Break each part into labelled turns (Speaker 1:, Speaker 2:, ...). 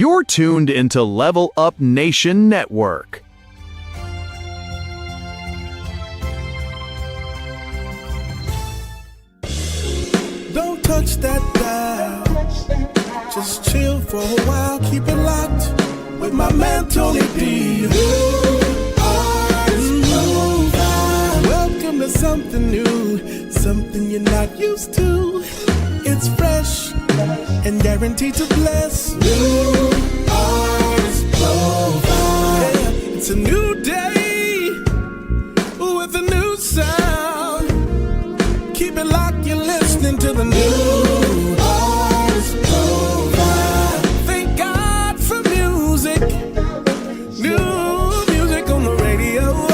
Speaker 1: You're tuned into Level Up Nation Network.
Speaker 2: Don't touch that dial. Just chill for a while. Keep it locked with my man Tony D. Welcome to something new, something you're not used to. It's fresh and guaranteed to bless. New artist profile. Yeah, it's a new day with a new sound. Keep it locked, you're listening to the new artist profile. Thank God for music, new music on the radio.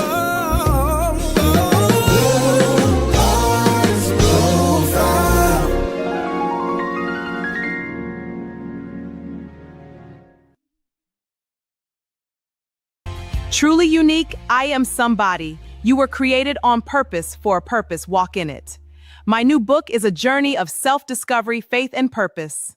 Speaker 3: Truly unique, I am somebody. You were created on purpose for a purpose. Walk in it. My new book is a journey of self-discovery, faith, and purpose.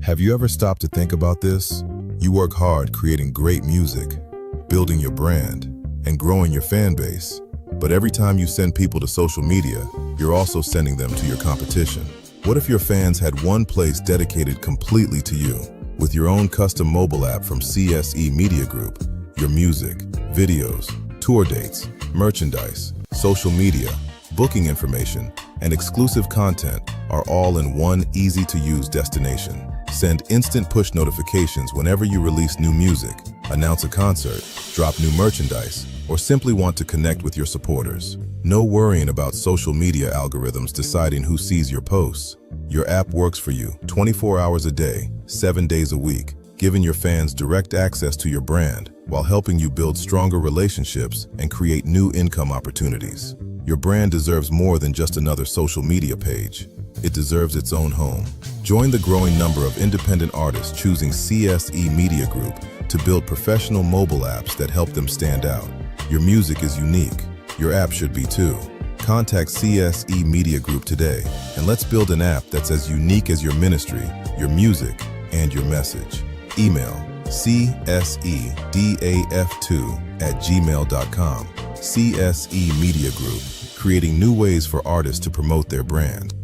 Speaker 4: Have you ever stopped to think about this? You work hard creating great music, building your brand, and growing your fan base. But every time you send people to social media, you're also sending them to your competition. What if your fans had one place dedicated completely to you? With your own custom mobile app from CSE Media Group, your music, videos, tour dates, merchandise, social media, booking information, and exclusive content are all in one easy-to-use destination. Send instant push notifications whenever you release new music, announce a concert, drop new merchandise, or simply want to connect with your supporters. No worrying about social media algorithms deciding who sees your posts. Your app works for you 24 hours a day, 7 days a week, giving your fans direct access to your brand while helping you build stronger relationships and create new income opportunities. Your brand deserves more than just another social media page. It deserves its own home. Join the growing number of independent artists choosing CSE Media Group to build professional mobile apps that help them stand out. Your music is unique. Your app should be too. Contact CSE Media Group today, and let's build an app that's as unique as your ministry, your music, and your message. Email csedaf2@gmail.com. CSE Media Group, creating new ways for artists to promote their brand.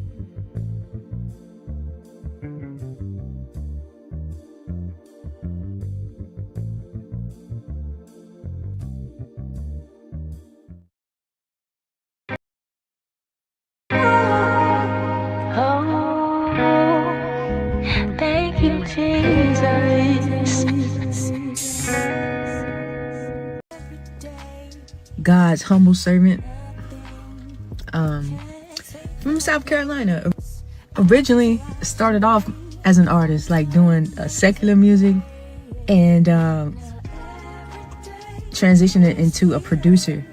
Speaker 5: God's humble servant from South Carolina. Originally started off as an artist, like doing secular music, and transitioned it into a producer.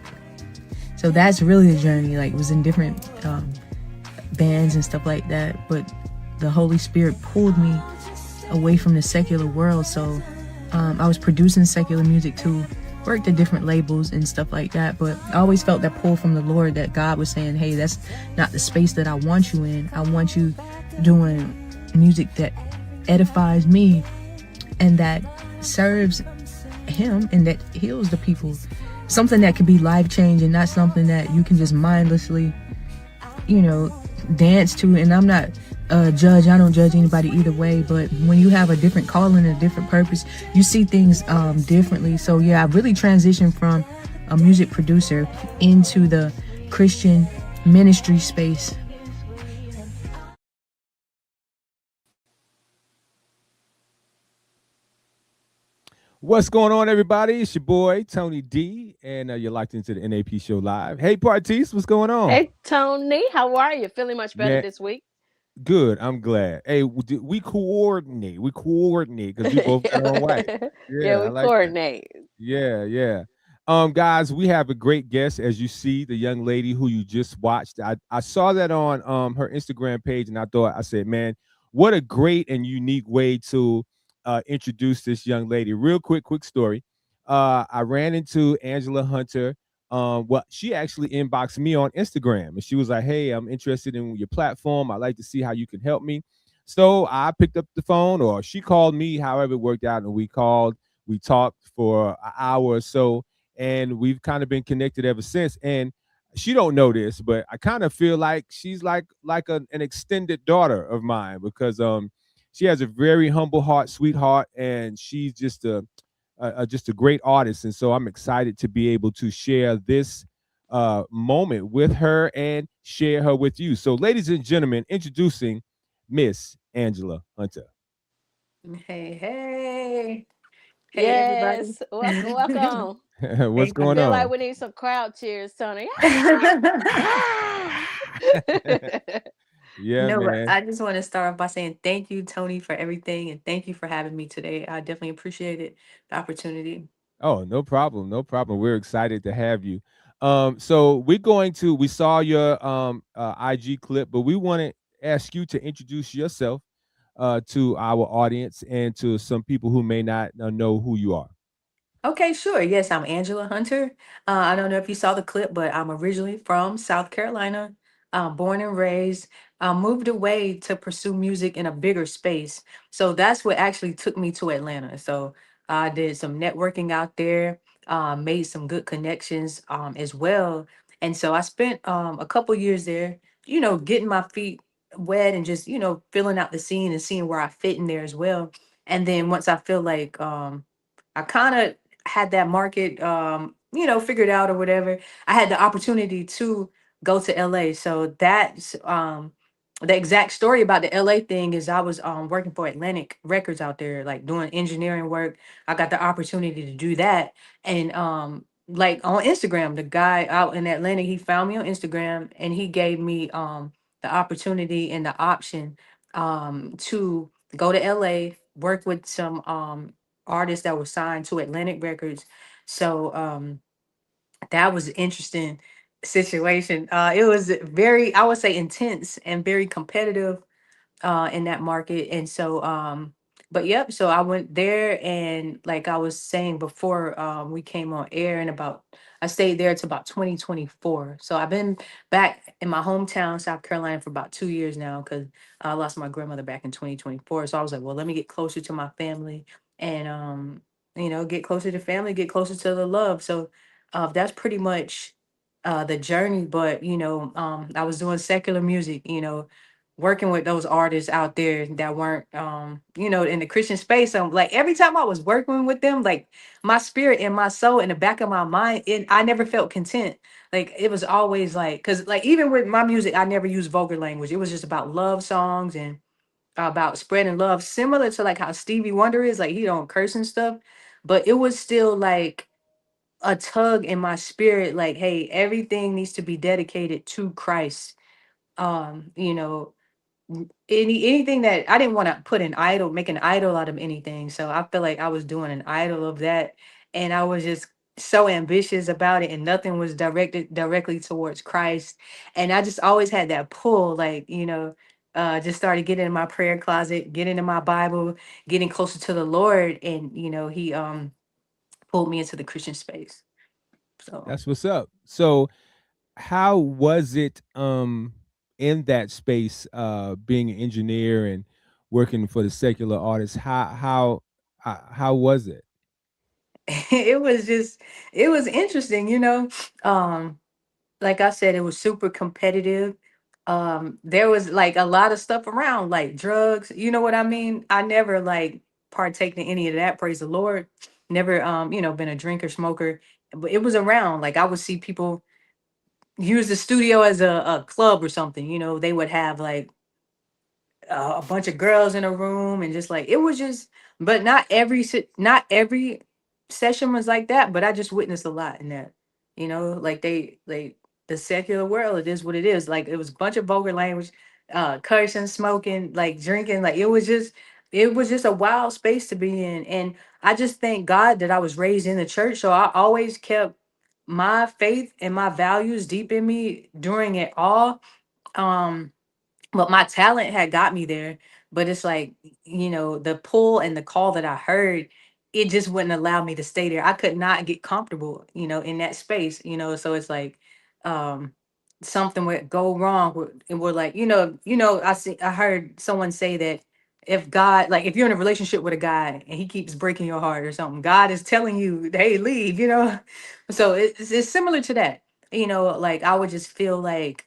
Speaker 5: So that's really the journey. Like, was in different bands and stuff like that, but the Holy Spirit pulled me away from the secular world. So I was producing secular music too, worked at different labels and stuff like that, but I always felt that pull from the Lord that God was saying, hey, that's not the space that I want you in. I want you doing music that edifies me and that serves him and that heals the people. Something that can be life-changing, not something that you can just mindlessly, dance to. And I'm not a judge. I don't judge anybody either way, but when you have a different calling and a different purpose, you see things differently. So yeah, I really transitioned from a music producer into the Christian ministry space.
Speaker 6: What's going on, everybody? It's your boy Tony D, and you're locked into the NAP show live. Hey, Partice, what's going on?
Speaker 7: Hey, Tony, how are you? Feeling much better this week?
Speaker 6: Good, I'm glad. Hey, we coordinate. We coordinate because we both got on white.
Speaker 7: Yeah, we like coordinate.
Speaker 6: That. Yeah. Guys, we have a great guest, as you see, the young lady who you just watched. I saw that on her Instagram page, and I said, man, what a great and unique way to introduce this young lady. Real quick story. I ran into Angela Hunter. She actually inboxed me on Instagram, and she was like, hey, I'm interested in your platform. I'd like to see how you can help me. So I picked up the phone, or she called me, however it worked out, and we called. We talked for an hour or so, and we've kind of been connected ever since. And she don't know this, but I kind of feel like she's like an extended daughter of mine, because she has a very humble heart, sweetheart, and she's just a great artist. And so I'm excited to be able to share this moment with her and share her with you. So, ladies and gentlemen, introducing Miss Angela Hunter.
Speaker 5: Hey, hey. Hey, everybody.
Speaker 7: Yes, welcome, welcome.
Speaker 6: What's
Speaker 5: Thank
Speaker 7: I
Speaker 6: going
Speaker 5: you.
Speaker 7: feel like
Speaker 6: on?
Speaker 7: we need some crowd cheers, Tony.
Speaker 6: Yeah,
Speaker 5: No, but
Speaker 6: man.
Speaker 5: I just want to start off by saying thank you, Tony, for everything, and thank you for having me today. I definitely appreciate it, the opportunity.
Speaker 6: Oh, no problem. No problem. We're excited to have you. So we saw your IG clip, but we want to ask you to introduce yourself to our audience and to some people who may not know who you are.
Speaker 5: Okay, sure. Yes, I'm Angela Hunter. I don't know if you saw the clip, but I'm originally from South Carolina, born and raised. Moved away to pursue music in a bigger space. So that's what actually took me to Atlanta. So I did some networking out there, made some good connections as well. And so I spent a couple years there, getting my feet wet and just, filling out the scene and seeing where I fit in there as well. And then once I feel like I kind of had that market figured out or whatever, I had the opportunity to go to LA. So that's the exact story about the LA thing is I was working for Atlantic Records out there, like doing engineering work. I got the opportunity to do that. And like on Instagram, the guy out in Atlanta, he found me on Instagram and he gave me the opportunity and the option to go to LA, work with some artists that were signed to Atlantic Records. So that was an interesting situation. It was very, I would say, intense and very competitive in that market. And so, but yep, so I went there and like I was saying before, we came on air and I stayed there to about 2024. So I've been back in my hometown, South Carolina for about 2 years now because I lost my grandmother back in 2024. So I was like, well, let me get closer to my family and, get closer to family, get closer to the love. So that's pretty much the journey. But, I was doing secular music, working with those artists out there that weren't in the Christian space. So like every time I was working with them, like my spirit and my soul in the back of my mind, I never felt content. Like it was always like, because like even with my music, I never used vulgar language. It was just about love songs and about spreading love, similar to like how Stevie Wonder is, like he don't curse and stuff. But it was still like a tug in my spirit, like, hey, everything needs to be dedicated to Christ. Anything that I didn't want to put an idol, make an idol out of anything. So I feel like I was doing an idol of that. And I was just so ambitious about it. And nothing was directed directly towards Christ. And I just always had that pull, like, just started getting in my prayer closet, getting in my Bible, getting closer to the Lord. And, he pulled me into the Christian space. So
Speaker 6: That's what's up. So, how was it in that space, being an engineer and working for the secular artists? How was it?
Speaker 5: it was just, it was interesting, Um, like I said, it was super competitive. There was like a lot of stuff around, like drugs. You know what I mean? I never like partaked in any of that. Praise the Lord. Never, been a drinker, smoker. But it was around. Like I would see people use the studio as a club or something. They would have like a bunch of girls in a room and just like it was just, but not every session was like that, but I just witnessed a lot in that. Like they the secular world, it is what it is. Like it was a bunch of vulgar language, cursing, smoking, like drinking. Like it was just a wild space to be in. And I just thank God that I was raised in the church, so I always kept my faith and my values deep in me during it all. um but my talent had got me there. But it's like, the pull and the call that I heard, it just wouldn't allow me to stay there. I could not get comfortable, in that space. So it's like, um something would go wrong, and we're like, I heard someone say that if God, like if you're in a relationship with a guy and he keeps breaking your heart or something, God is telling you, hey, leave, So it's similar to that. Like I would just feel like,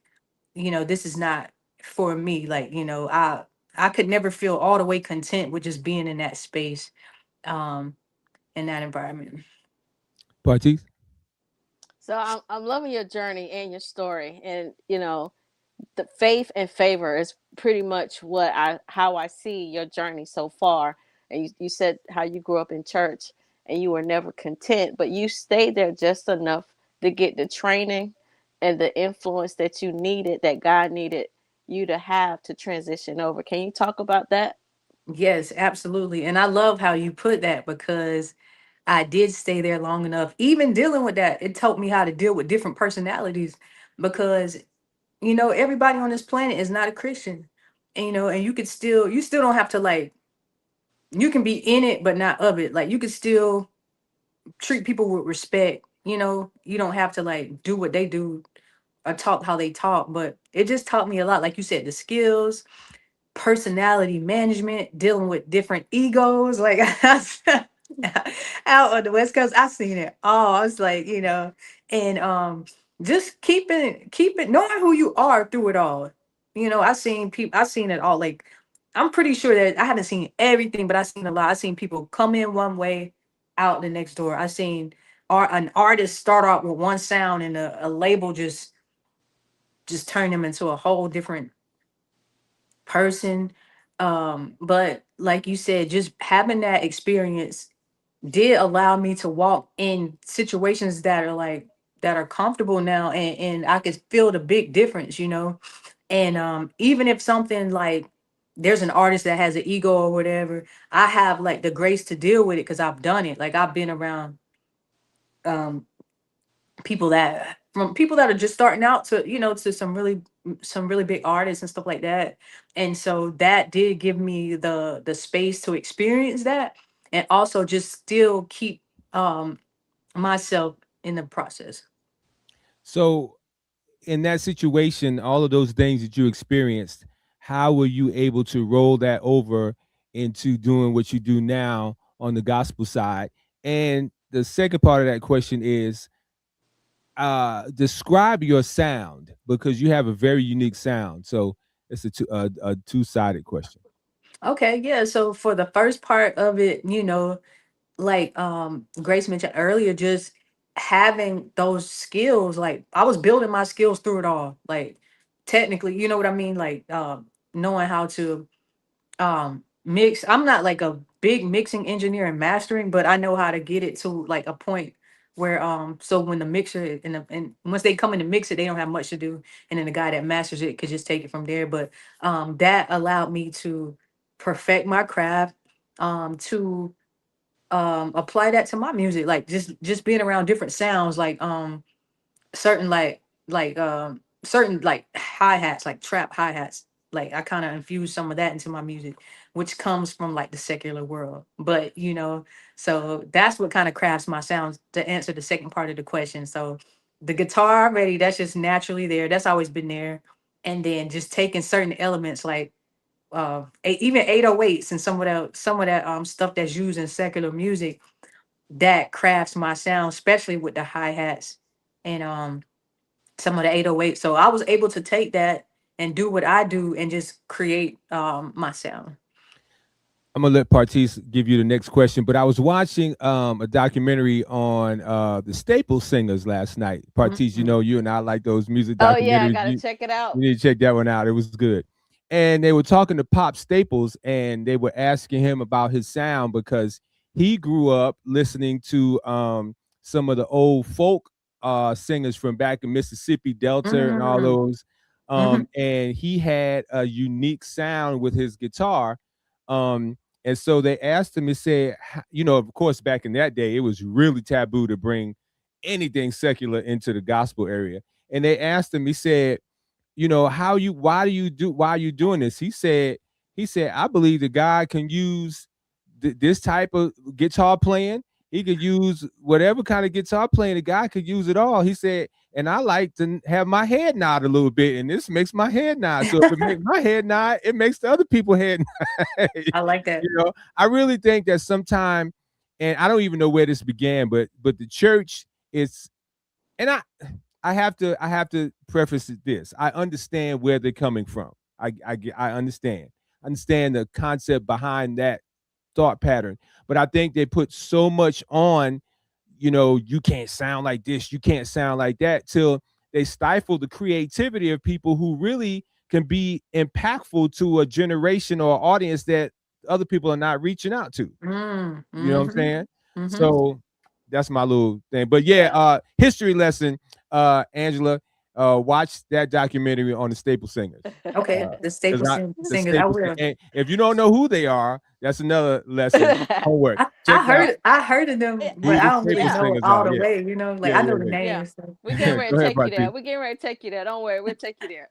Speaker 5: this is not for me. Like, I could never feel all the way content with just being in that space, um, in that environment.
Speaker 6: Partice?
Speaker 7: So I'm loving your journey and your story, and the faith and favor is pretty much how I see your journey so far. And you said how you grew up in church and you were never content, but you stayed there just enough to get the training and the influence that you needed, that God needed you to have to transition over. Can you talk about that?
Speaker 5: Yes, absolutely. And I love how you put that, because I did stay there long enough. Even dealing with that, it taught me how to deal with different personalities, because everybody on this planet is not a Christian. And and you still don't have to, like, you can be in it but not of it. Like, you can still treat people with respect. You don't have to, like, do what they do or talk how they talk, but it just taught me a lot. Like you said, the skills, personality management, dealing with different egos. Like, out on the West Coast, I seen it all. I was like, and just keep it knowing who you are through it all. I seen it all. Like, I'm pretty sure that I haven't seen everything, but I seen a lot. I seen people come in one way, out the next door. I seen an artist start out with one sound, and a label just turn them into a whole different person. But like you said, just having that experience did allow me to walk in situations that are comfortable now, and I could feel the big difference. And even if something, like, there's an artist that has an ego or whatever, I have, like, the grace to deal with it because I've done it. Like, I've been around um people that are just starting out to to some really big artists and stuff like that. And so that did give me the space to experience that, and also just still keep um myself in the process.
Speaker 6: So in that situation, all of those things that you experienced, how were you able to roll that over into doing what you do now on the gospel side? And the second part of that question is, describe your sound, because you have a very unique sound. So it's a two-sided question.
Speaker 5: Okay, yeah, so for the first part of it, like Grace mentioned earlier, just having those skills. Like, I was building my skills through it all, like, technically, you know what I mean, like, knowing how to mix. I'm not like a big mixing engineer and mastering, but I know how to get it to, like, a point where so when the mixer and once they come in to mix it, they don't have much to do, and then the guy that masters it could just take it from there. But that allowed me to perfect my craft, to apply that to my music, like, just being around different sounds, like certain certain, like, hi-hats, like trap hi-hats. Like, I kind of infuse some of that into my music, which comes from, like, the secular world. But so that's what kind of crafts my sounds, to answer the second part of the question. So the guitar already, that's just naturally there, that's always been there. And then just taking certain elements, like even 808s and some of that stuff that's used in secular music, that crafts my sound, especially with the hi-hats and some of the 808. So I was able to take that and do what I do and just create my sound.
Speaker 6: I'm gonna let Partice give you the next question, but I was watching a documentary on the Staple Singers last night. Partice,
Speaker 5: Mhm.
Speaker 6: you and I like those music
Speaker 7: Oh yeah, I
Speaker 6: documentaries.
Speaker 7: gotta
Speaker 6: You,
Speaker 7: check it
Speaker 6: you
Speaker 7: out.
Speaker 6: need to check that one out. It was good. And they were talking to Pop Staples, and they were asking him about his sound, because he grew up listening to some of the old folk singers from back in Mississippi Delta and all
Speaker 5: Mhm.
Speaker 6: those.
Speaker 5: Mhm.
Speaker 6: And he had a unique sound with his guitar. And so they asked him, he said, of course, back in that day, it was really taboo to bring anything secular into the gospel area. And they asked him, he said, why are you doing this? He said, I believe that God can use this type of guitar playing. He could use whatever kind of guitar playing, the guy could use it all. He said, and I like to have my head nod a little bit, and this makes my head nod. So if it makes my head nod, it makes the other people head nod.
Speaker 5: I like that.
Speaker 6: You know, I really think that sometime, and I don't even know where this began, but the church is, and I have to preface this. I understand where they're coming from. I understand the concept behind that thought pattern, but I think they put so much on, you know, you can't sound like this, you can't sound like that, till they stifle the creativity of people who really can be impactful to a generation or audience that other people are not reaching out to.
Speaker 5: Mm-hmm.
Speaker 6: You know what I'm saying?
Speaker 5: Mm-hmm.
Speaker 6: So that's my little thing. But yeah, history lesson, Angela, watch that documentary on the Staple Singers.
Speaker 5: Okay, the Staple Singers. I will.
Speaker 6: And if you don't know who they are, that's another lesson. Homework.
Speaker 5: I heard of them, but I don't really know all the way. You know, like I know the names.
Speaker 7: Yeah. We're getting ready to take you there. We're getting ready to take you there. Don't worry, we'll take you there.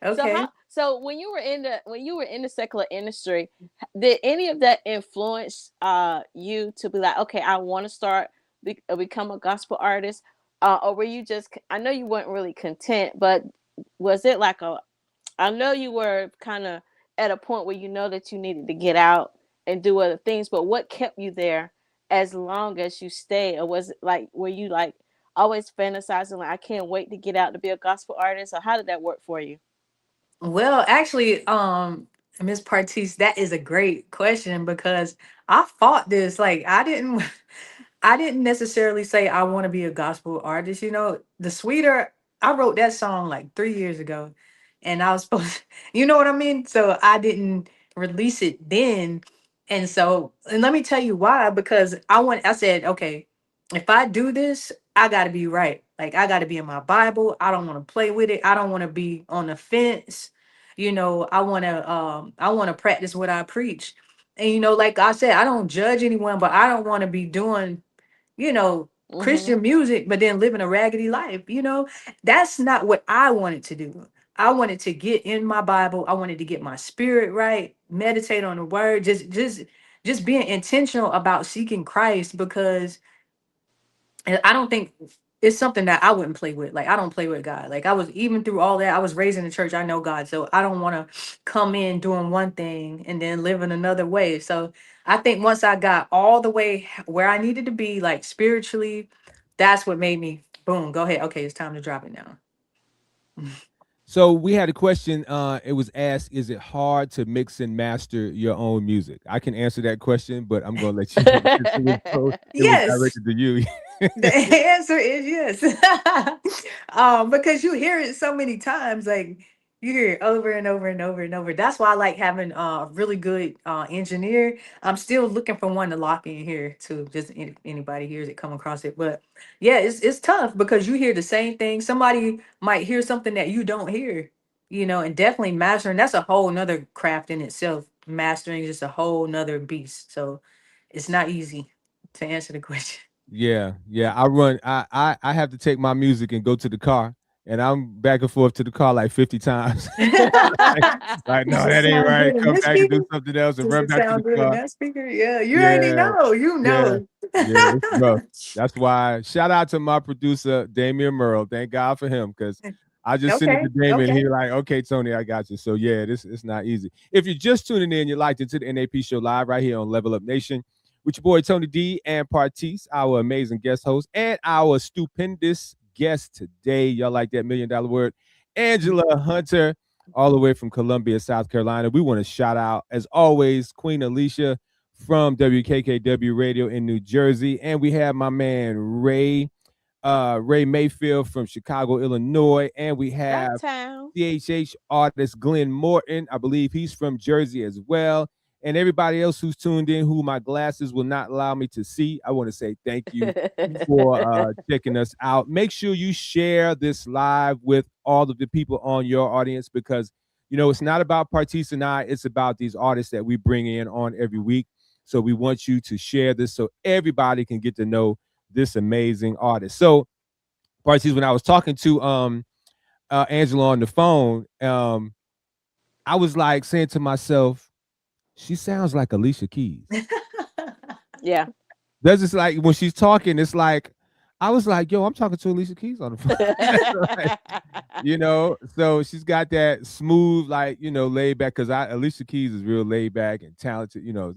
Speaker 5: Okay.
Speaker 7: So when you were in the secular industry, did any of that influence you to be like, okay, I want to start become a gospel artist, or were you just? I know you weren't really content, but was it like I know you were kind of at a point where you know that you needed to get out and do other things, but what kept you there as long as you stayed, or was it like were you like always fantasizing like I can't wait to get out to be a gospel artist, or how did that work for you?
Speaker 5: Well, actually, Miss Partice, that is a great question because I fought this. Like I didn't necessarily say I want to be a gospel artist. You know, the sweeter I wrote that song like 3 years ago, and I was supposed, you know what I mean? So I didn't release it then. And so, and let me tell you why, because I said, okay, if I do this, I got to be right. Like I got to be in my Bible. I don't want to play with it. I don't want to be on the fence. You know, I want to practice what I preach. And you know, like I said, I don't judge anyone, but I don't want to be doing, you know, Christian music, but then living a raggedy life. You know, that's not what I wanted to do. I wanted to get in my Bible. I wanted to get my spirit right, meditate on the word, just being intentional about seeking Christ, because I don't think it's something that I wouldn't play with. Like I don't play with God. Like I was, even through all that, I was raised in the church. I know God. So I don't want to come in doing one thing and then living another way. So I think once I got all the way where I needed to be, like spiritually, that's what made me boom, go ahead. Okay, it's time to drop it now.
Speaker 6: So we had a question. It was asked, is it hard to mix and master your own music? I can answer that question, but I'm going to let you.
Speaker 5: Yes.
Speaker 6: Was directed to you.
Speaker 5: The answer is yes. Because you hear it so many times, like you hear it over and over and over and over. That's why I like having a really good engineer. I'm still looking for one to lock in here too. Just anybody hears it, come across it. But yeah, it's tough because you hear the same thing. Somebody might hear something that you don't hear, you know, and definitely mastering. That's a whole nother craft in itself. Mastering is just a whole nother beast. So it's not easy to answer the question.
Speaker 6: Yeah. I have to take my music and go to the car, and I'm back and forth to the car like 50 times. like, no, that ain't right. Come back and do something else and run back to the car.
Speaker 5: That speaker, yeah, you already know. You know.
Speaker 6: Yeah, it's rough. That's why shout out to my producer Damian Merle. Thank God for him, because I just sent it to Damian and he's like, okay, Tony, I got you. So yeah, it's not easy. If you're just tuning in, you're locked into the NAP show live right here on Level Up Nation with your boy Tony D and Partice, our amazing guest host, and our stupendous guest today. Y'all like that $1 million word? Angela Hunter, all the way from Columbia, South Carolina. We want to shout out, as always, Queen Alicia from WKKW Radio in New Jersey. And we have my man Ray Mayfield from Chicago, Illinois. And we have CHH artist Glenn Morton. I believe he's from Jersey as well. And everybody else who's tuned in, who my glasses will not allow me to see, I want to say thank you for checking us out. Make sure you share this live with all of the people on your audience, because, you know, it's not about Partice and I, it's about these artists that we bring in on every week. So we want you to share this so everybody can get to know this amazing artist. So, Partice, when I was talking to Angela on the phone, I was like saying to myself, she sounds like Alicia Keys.
Speaker 7: Yeah.
Speaker 6: That's just like when she's talking, it's like I was like, yo, I'm talking to Alicia Keys on the phone. Like, you know, so she's got that smooth, like, you know, laid back, because Alicia Keys is real laid back and talented, you know,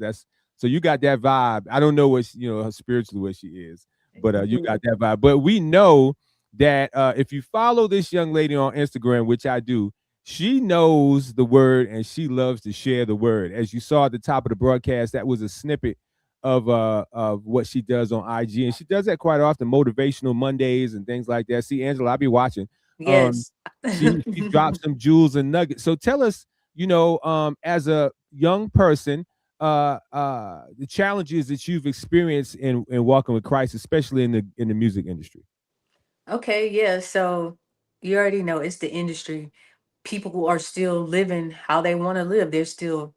Speaker 6: so you got that vibe. I don't know what you know, her spiritually what she is, but you got that vibe. But we know that if you follow this young lady on Instagram, which I do, she knows the word and she loves to share the word. As you saw at the top of the broadcast, that was a snippet of what she does on IG, and she does that quite often, motivational Mondays and things like that. See, Angela, I'll be watching.
Speaker 5: Yes.
Speaker 6: She drops some jewels and nuggets. So tell us, you know, as a young person, the challenges that you've experienced in walking with Christ, especially in the music industry.
Speaker 5: Okay, yeah. So you already know it's the industry. People who are still living how they want to live. They're still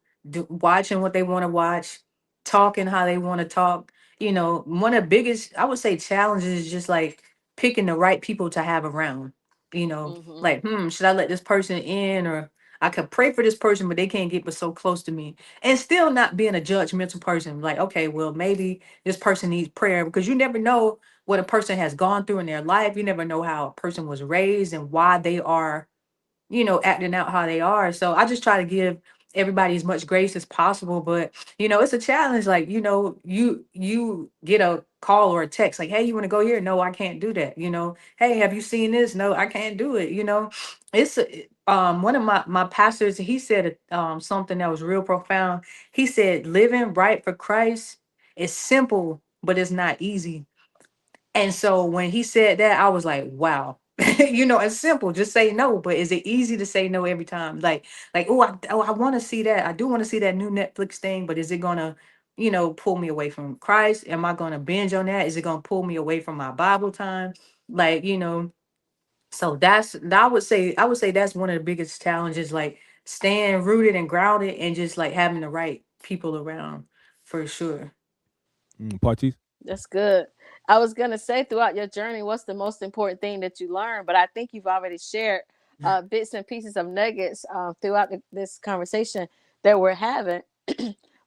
Speaker 5: watching what they want to watch, talking how they want to talk. You know, one of the biggest, I would say, challenges is just like picking the right people to have around. You know,
Speaker 7: Mm-hmm.
Speaker 5: like, should I let this person in, or I could pray for this person, but they can't get but so close to me, and still not being a judgmental person. Like, okay, well, maybe this person needs prayer, because you never know what a person has gone through in their life. You never know how a person was raised and why they are, you know, acting out how they are. So I just try to give everybody as much grace as possible. But, you know, it's a challenge. Like, you know, you get a call or a text like, hey, you want to go here? No, I can't do that. You know, hey, have you seen this? No, I can't do it. You know, one of my pastors, he said something that was real profound. He said, living right for Christ is simple, but it's not easy. And so when he said that, I was like, wow. You know, it's simple. Just say no. But is it easy to say no every time? I want to see that. I do want to see that new Netflix thing, but is it gonna, you know, pull me away from Christ? Am I gonna binge on that? Is it gonna pull me away from my Bible time? Like, you know, so I would say that's one of the biggest challenges, like staying rooted and grounded and just like having the right people around for sure.
Speaker 6: Partice?
Speaker 7: That's good. I was gonna say, throughout your journey, what's the most important thing that you learned? But I think you've already shared bits and pieces of nuggets throughout this conversation that we're having.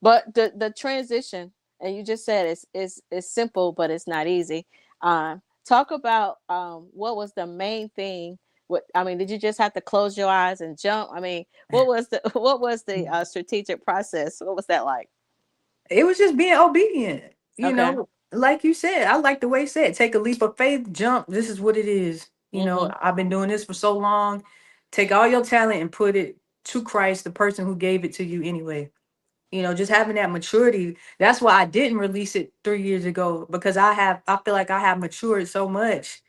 Speaker 7: But the transition, and you just said it's simple, but it's not easy. Talk about what was the main thing. What I mean, did you just have to close your eyes and jump? I mean, what was the strategic process? What was that like?
Speaker 5: It was just being obedient, you
Speaker 7: Okay.
Speaker 5: know, like you said. I like the way you said, take a leap of faith, jump. This is what it is. You know,
Speaker 7: Mm-hmm.
Speaker 5: I've been doing this for so long. Take all your talent and put it to Christ, the person who gave it to you anyway. You know, just having that maturity. That's why I didn't release it 3 years ago, because I feel like I have matured so much.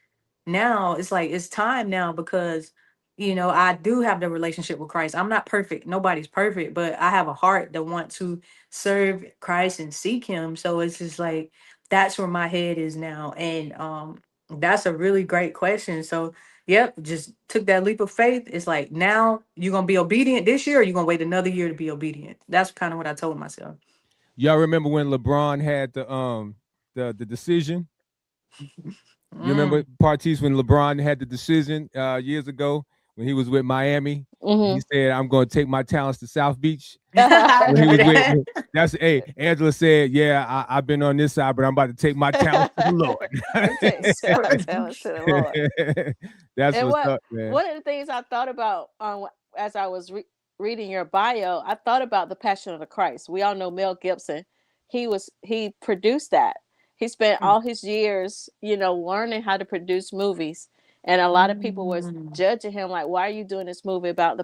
Speaker 5: Now it's like it's time now, because you know I do have the relationship with Christ. I'm not perfect, nobody's perfect, but I have a heart that want to serve Christ and seek him. So it's just like that's where my head is now. And that's a really great question. So yep, just took that leap of faith. It's like, now you're gonna be obedient this year, or you're gonna wait another year to be obedient. That's kind of what I told myself.
Speaker 6: Y'all remember when LeBron had the decision? You remember
Speaker 5: Mm.
Speaker 6: Partice when LeBron had the decision years ago when he was with Miami? He
Speaker 7: Mm-hmm.
Speaker 6: said, "I'm going to take my talents to South Beach."
Speaker 5: I
Speaker 6: When he
Speaker 5: remember
Speaker 6: was with,
Speaker 5: that.
Speaker 6: that's hey, Angela said, "Yeah, I've been on this side, but I'm about to take my talents to the
Speaker 7: Take my talents to the Lord.
Speaker 6: Lord." That's
Speaker 7: And
Speaker 6: what's
Speaker 7: what
Speaker 6: up, man.
Speaker 7: one of the things I thought about as I was reading your bio, I thought about the Passion of the Christ. We all know Mel Gibson. He produced that. He spent all his years, learning how to produce movies, and a lot of people was
Speaker 5: Mm.
Speaker 7: judging him like, "Why are you doing this movie about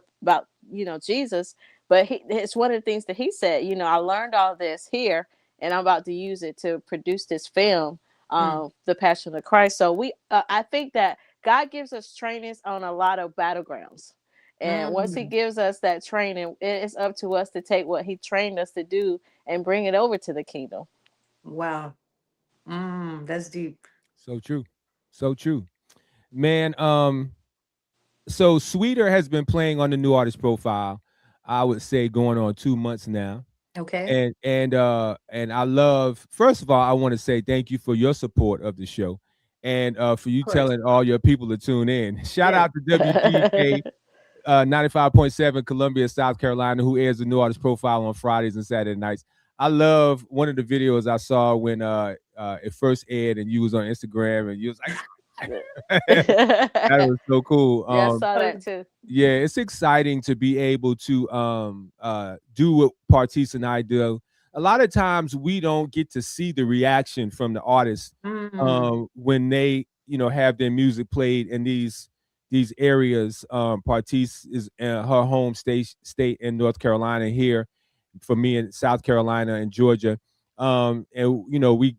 Speaker 7: Jesus?" But it's one of the things that he said. I learned all this here, and I'm about to use it to produce this film,
Speaker 5: Mm.
Speaker 7: The Passion of Christ. So I think that God gives us trainings on a lot of battlegrounds. And once he
Speaker 5: Mm.
Speaker 7: gives us that training, it's up to us to take what he trained us to do and bring it over to the kingdom.
Speaker 5: Wow. That's deep.
Speaker 6: So true, so true, man. So Sweeter has been playing on the new artist profile. I would say going on 2 months now.
Speaker 5: Okay.
Speaker 6: And I love, first of all, I want to say thank you for your support of the show, and for you
Speaker 5: Of course.
Speaker 6: telling all your people to tune in. Shout
Speaker 5: Yes.
Speaker 6: out to WGK 95.7 Columbia, South Carolina, who airs the new artist profile on Fridays and Saturday nights. I love one of the videos I saw when it first aired, and you was on Instagram, and you was like, that was so cool.
Speaker 7: Yeah, I saw that too.
Speaker 6: Yeah, it's exciting to be able to do what Partice and I do. A lot of times we don't get to see the reaction from the artists when they, have their music played in these areas. Partice is her home state in North Carolina, here for me in South Carolina and Georgia. And we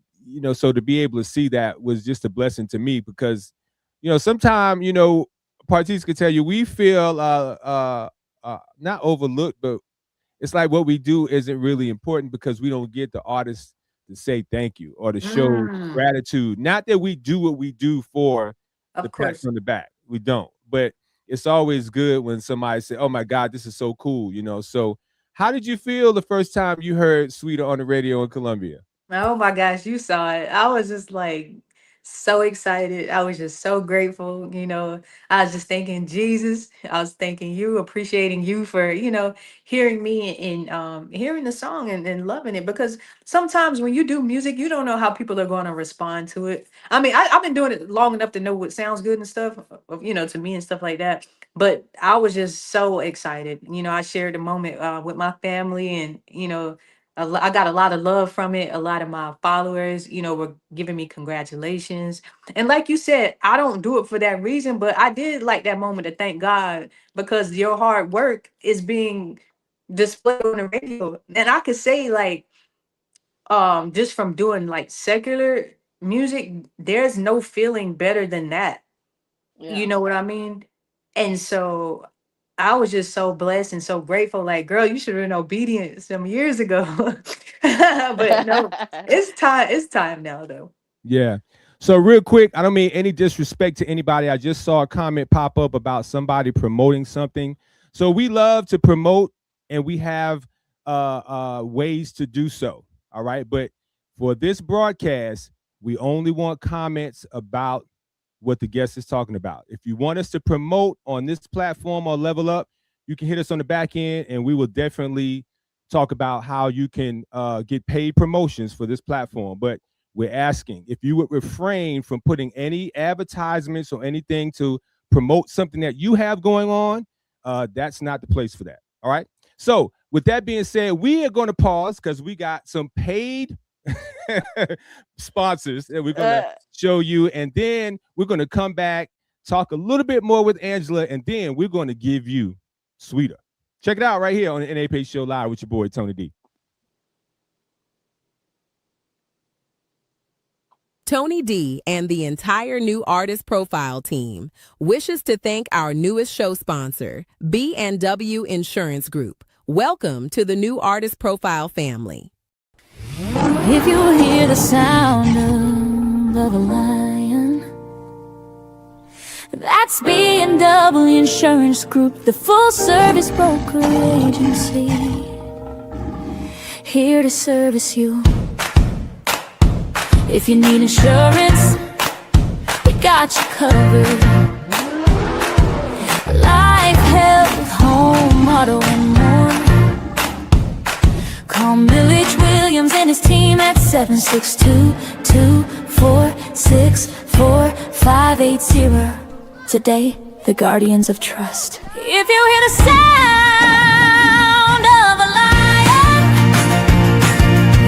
Speaker 6: so to be able to see that was just a blessing to me, because sometimes Partice could tell you we feel not overlooked, but it's like what we do isn't really important because we don't get the artists to say thank you or to show gratitude. Not that we do what we do for the pats on the back. We don't. But it's always good when somebody say, "Oh my God, this is so cool," So how did you feel the first time you heard Sweeter on the radio in Columbia?
Speaker 5: Oh my gosh, you saw it. I was just like so excited. I was just so grateful. I was just thanking Jesus. I was thanking you, appreciating you for, hearing me and hearing the song and loving it. Because sometimes when you do music, you don't know how people are going to respond to it. I mean, I've been doing it long enough to know what sounds good and stuff, to me and stuff like that. But I was just so excited. I shared the moment with my family, and, I got a lot of love from it. A lot of my followers, were giving me congratulations. And like you said, I don't do it for that reason, but I did like that moment to thank God, because your hard work is being displayed on the radio. And I could say, like, just from doing like secular music, there's no feeling better than that.
Speaker 7: Yeah.
Speaker 5: You know what I mean? And so I was just so blessed and so grateful. Like, girl, you should have been obedient some years ago. But no, it's time. It's time now, though.
Speaker 6: Yeah. So real quick, I don't mean any disrespect to anybody. I just saw a comment pop up about somebody promoting something. So we love to promote, and we have ways to do so. All right. But for this broadcast, we only want comments about what the guest is talking about. If you want us to promote on this platform or Level Up, you can hit us on the back end, and we will definitely talk about how you can get paid promotions for this platform. But we're asking if you would refrain from putting any advertisements or anything to promote something that you have going on. That's not the place for that. All right. So with that being said, we are going to pause because we got some paid sponsors that we're going to show you, and then we're going to come back, talk a little bit more with Angela, and then we're going to give you Sweeter. Check it out right here on the NAP Show Live with your boy Tony D.
Speaker 8: Tony D and the entire New Artist Profile team wishes to thank our newest show sponsor, B&W Insurance Group. Welcome to the New Artist Profile family.
Speaker 9: If you hear the sound of a lion, that's B&W Insurance Group, the full-service broker agency, here to service you. If you need insurance, we got you covered. Life, health, home, auto, and more. Call Millage Williams and his team at 762-246-4580. Today, the guardians of trust. If you hear the sound of a lion,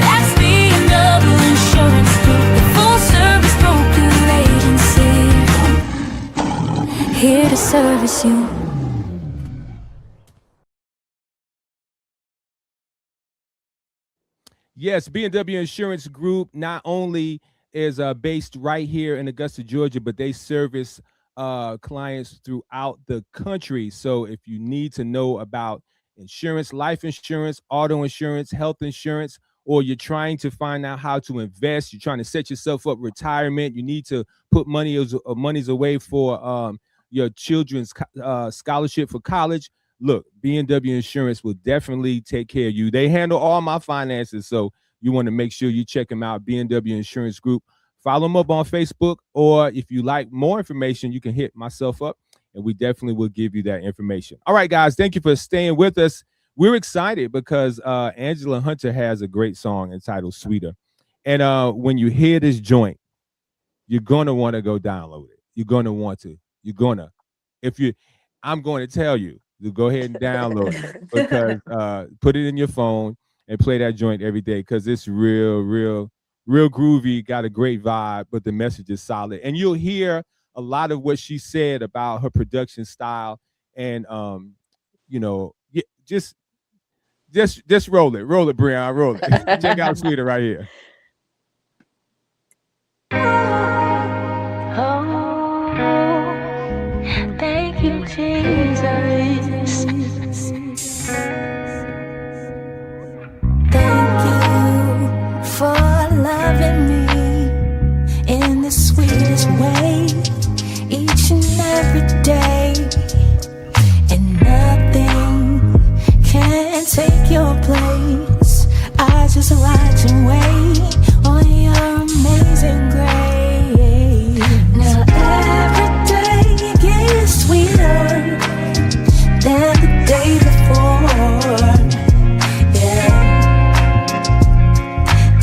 Speaker 9: that's B&W Insurance Group, the full-service broker agency, here to service you.
Speaker 6: Yes, B&W Insurance Group not only is based right here in Augusta, Georgia, but they service clients throughout the country. So if you need to know about insurance, life insurance, auto insurance, health insurance, or you're trying to find out how to invest, you're trying to set yourself up retirement, you need to put monies away for your children's scholarship for college. Look, B&W Insurance will definitely take care of you. They handle all my finances, so you want to make sure you check them out, B&W Insurance Group. Follow them up on Facebook, or if you like more information, you can hit myself up, and we definitely will give you that information. All right, guys, thank you for staying with us. We're excited because Angela Hunter has a great song entitled Sweeter, And when you hear this joint, you're gonna want to go download it. You're gonna want to. You're gonna. If you, I'm going to tell you to go ahead and download it because put it in your phone and play that joint every day because it's real groovy. Got a great vibe, but the message is solid, and you'll hear a lot of what she said about her production style and just roll it, Breonne, roll it. Check out Sweeter right here.
Speaker 9: Thank you, Jesus. Thank you for loving me in the sweetest way each and every day. And nothing can take your place. I just watch and wait on your amazing grace. Now every day it gets sweeter than the day before. Yeah.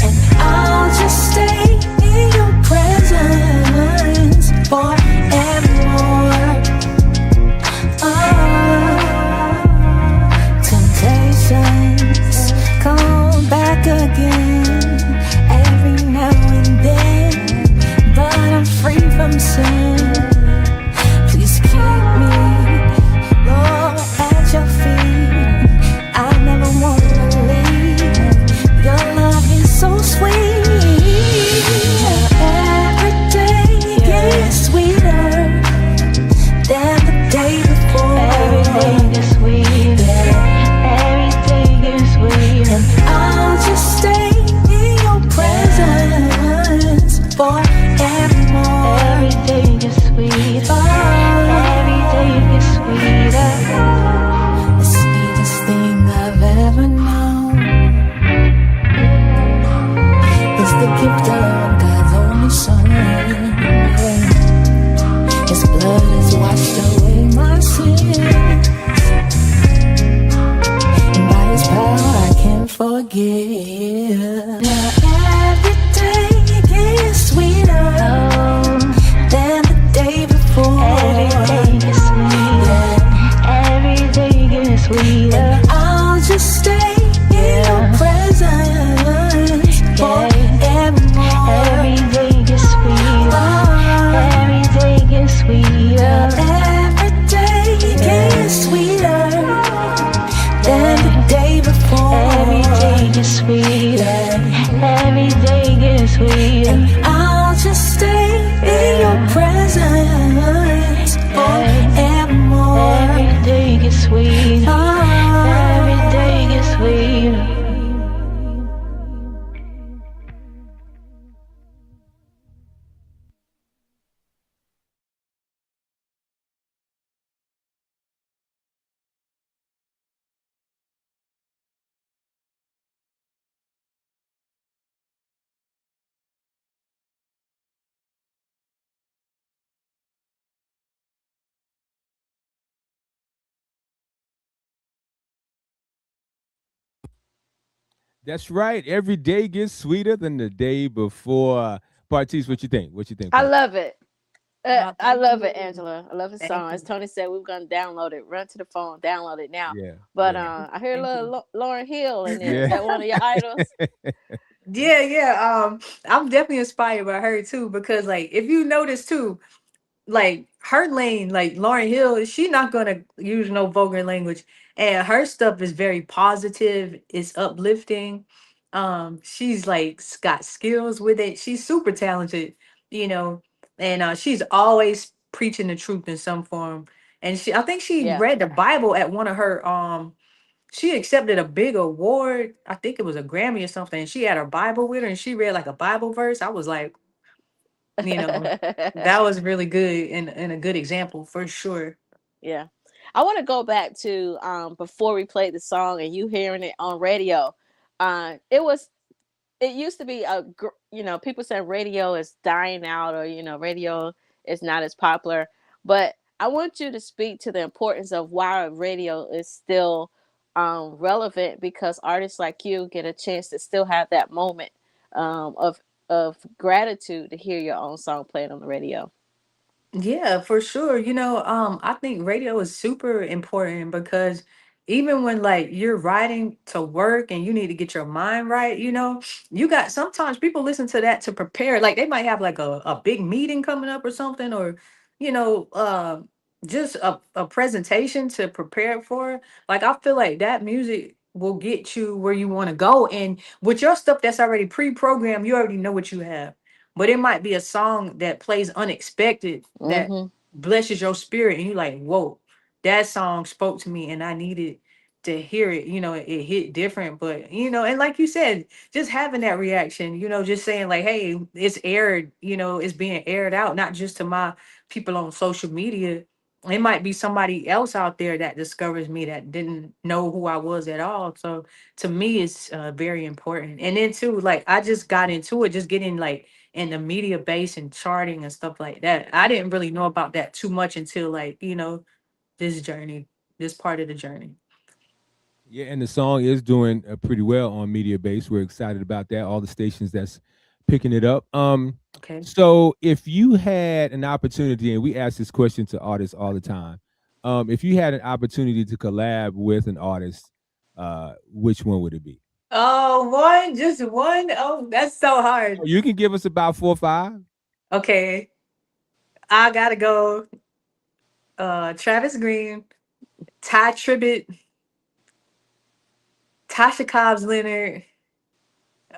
Speaker 9: And I'll just stay in your presence forevermore. Temptations come back again every now and then, but I'm free from sin. Please keep me, Lord, at your feet. I never want to leave. Your love is so sweet. Every day gets sweeter than the day before. Every day gets sweeter. Every day gets sweeter. And I'll just stay in your presence forevermore. Every day gets sweeter. Every day gets sweeter. The sweetest thing I've ever known is the gift of God's only Son. His blood has washed away my sins, and by His power I can forgive. Now every day gets sweeter than the day before. Every day gets sweeter. Every day gets sweeter. And I'll just stay in your presence forevermore. Every day gets sweeter. Every day gets sweeter. Every day gets sweeter than the day before. Every day gets sweeter. Every day gets sweeter. And I'll just stay in your presence forevermore. Every day gets sweeter. Every day gets sweeter.
Speaker 6: That's right. Every day gets sweeter than the day before. Partice, what you think? What you think?
Speaker 7: I
Speaker 6: Partice?
Speaker 7: love it.
Speaker 5: No,
Speaker 7: I
Speaker 5: thank
Speaker 7: love
Speaker 5: you.
Speaker 7: it, Angela. I love the
Speaker 5: Thank
Speaker 7: song. As
Speaker 5: you.
Speaker 7: Tony said, we were gonna download it. Run to the phone, download it now.
Speaker 6: Yeah.
Speaker 7: But
Speaker 6: yeah.
Speaker 7: I hear a
Speaker 5: Thank
Speaker 7: little
Speaker 5: you.
Speaker 7: Lauryn Hill in there. Is
Speaker 6: Yeah.
Speaker 7: that one of your idols?
Speaker 5: Yeah. I'm definitely inspired by her too because, like, if you notice too, like her lane, like Lauryn Hill, she not gonna use no vulgar language, and her stuff is very positive. It's uplifting. She's like got skills with it. She's super talented, you know, and she's always preaching the truth in some form. And I think she
Speaker 7: Yeah.
Speaker 5: read the Bible at one of her. She accepted a big award. I think it was a Grammy or something. She had her Bible with her, and she read like a Bible verse. I was like, you know, that was really good and a good example for sure.
Speaker 7: Yeah. I want to go back to before we played the song and you hearing it on radio. It used to be people saying radio is dying out, or radio is not as popular, but I want you to speak to the importance of why radio is still relevant, because artists like you get a chance to still have that moment of gratitude to hear your own song played on the radio.
Speaker 5: Yeah, for sure. I think radio is super important because even when like you're riding to work and you need to get your mind right, you got sometimes people listen to that to prepare. Like they might have like a big meeting coming up or something, or you know, uh just a presentation to prepare for. Like I feel like that music will get you where you want to go. And with your stuff that's already pre-programmed, you already know what you have, but it might be a song that plays unexpected that
Speaker 7: Mm-hmm.
Speaker 5: blesses your spirit and you like, whoa, that song spoke to me and I needed to hear it. It hit different. But and like you said, just having that reaction, just saying like, hey, it's aired, it's being aired out, not just to my people on social media. It might be somebody else out there that discovers me that didn't know who I was at all. So to me, it's very important. And then too, like I just got into it, just getting like in the media base and charting and stuff like that. I didn't really know about that too much until like, this journey, this part of the journey.
Speaker 6: Yeah, and the song is doing pretty well on Media Base. We're excited about that. All the stations that's picking it up.
Speaker 5: Okay.
Speaker 6: So if you had an opportunity, and we ask this question to artists all the time, if you had an opportunity to collab with an artist, which one would it be?
Speaker 5: Oh, one, just one. Oh, that's so hard.
Speaker 6: You can give us about 4 or 5.
Speaker 5: Okay. I gotta go. Travis Green, Ty Tribbett, Tasha Cobbs Leonard,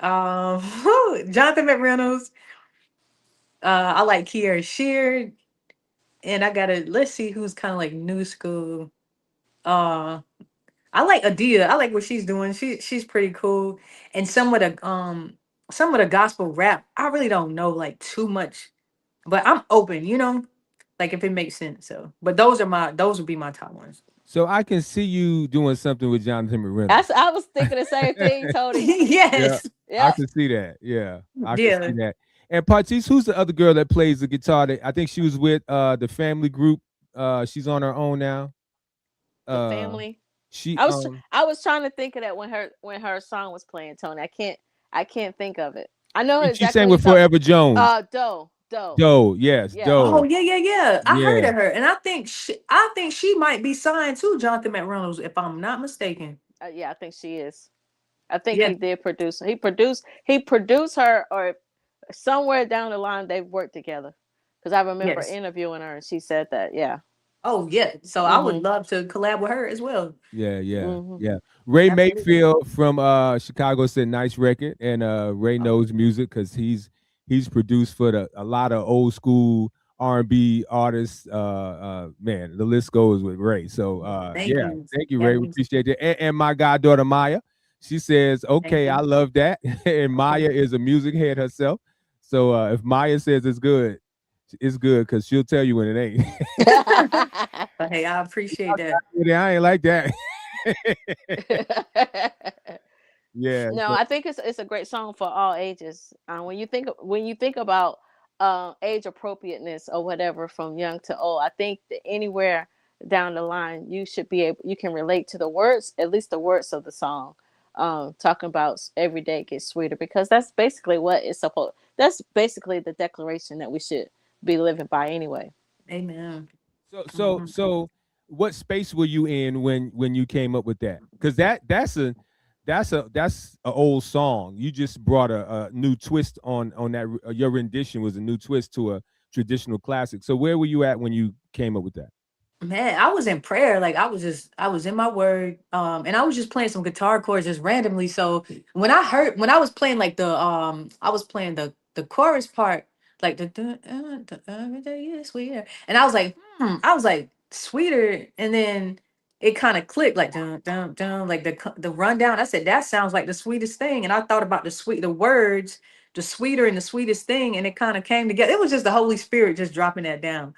Speaker 5: Jonathan McReynolds. I like Kiera Sheard, and I gotta let's see who's kind of like new school. Uh, I like Adia. I like what she's doing. She's pretty cool. And some of the gospel rap, I really don't know like too much, but I'm open. Like if it makes sense. So, but those would be my top ones.
Speaker 6: So I can see you doing something with Jonathan McReynolds.
Speaker 7: I was thinking the same thing, Tony.
Speaker 5: Yes.
Speaker 6: I can see that. Yeah, I can
Speaker 5: Yeah.
Speaker 6: see that. And Partice, who's the other girl that plays the guitar? I think she was with the Family Group. She's on her own now.
Speaker 7: The Family.
Speaker 6: She.
Speaker 7: I was trying to think of that when her song was playing, Tony. I can't think of it. I know exactly.
Speaker 6: She sang with Forever Jones.
Speaker 7: Doe.
Speaker 6: Doe, yes,
Speaker 7: Yeah.
Speaker 6: Doe.
Speaker 5: Oh yeah. I heard of her, and I think she might be signed to Jonathan McReynolds, if I'm not mistaken.
Speaker 7: Yeah, I think she is. I think
Speaker 5: Yeah.
Speaker 7: he did produce. He produced her, or somewhere down the line they've worked together. Because I remember
Speaker 5: Yes.
Speaker 7: interviewing her, and she said that. Yeah.
Speaker 5: Oh yeah. So I would love to collab with her as well.
Speaker 6: Yeah.
Speaker 7: Mhm.
Speaker 6: Ray
Speaker 5: Absolutely.
Speaker 6: Mayfield from Chicago said nice record, and Ray knows music because he's produced for a lot of old school R&B artists. Man, the list goes with Ray. So
Speaker 5: Thank you.
Speaker 6: thank you,
Speaker 5: That
Speaker 6: Ray. We
Speaker 5: means-
Speaker 6: appreciate it. And my goddaughter Maya, she says, okay,
Speaker 5: you.
Speaker 6: I love that. And Maya is a music head herself. So if Maya says it's good because she'll tell you when it ain't.
Speaker 5: But hey, I appreciate that.
Speaker 6: I ain't like that. Yeah.
Speaker 7: No, I think it's a great song for all ages. When you think about age appropriateness or whatever, from young to old, I think that anywhere down the line you can relate to the words, at least the words of the song, talking about every day gets sweeter, because that's basically what it's supposed. That's basically the declaration that we should be living by anyway.
Speaker 5: Amen.
Speaker 6: So what space were you in when you came up with that? Because that's an old song. You just brought a new twist on that. Your rendition was a new twist to a traditional classic. So where were you at when you came up with that?
Speaker 5: Man, I was in prayer. Like I was in my word. And I was just playing some guitar chords just randomly. So when I was playing like I was playing the chorus part, like the every day is sweeter. And I was like sweeter, and then it kind of clicked like dun dun dun, like the rundown. I said that sounds like the sweetest thing. And I thought about the words, the sweeter and the sweetest thing, and it kind of came together. It was just the Holy Spirit just dropping that down.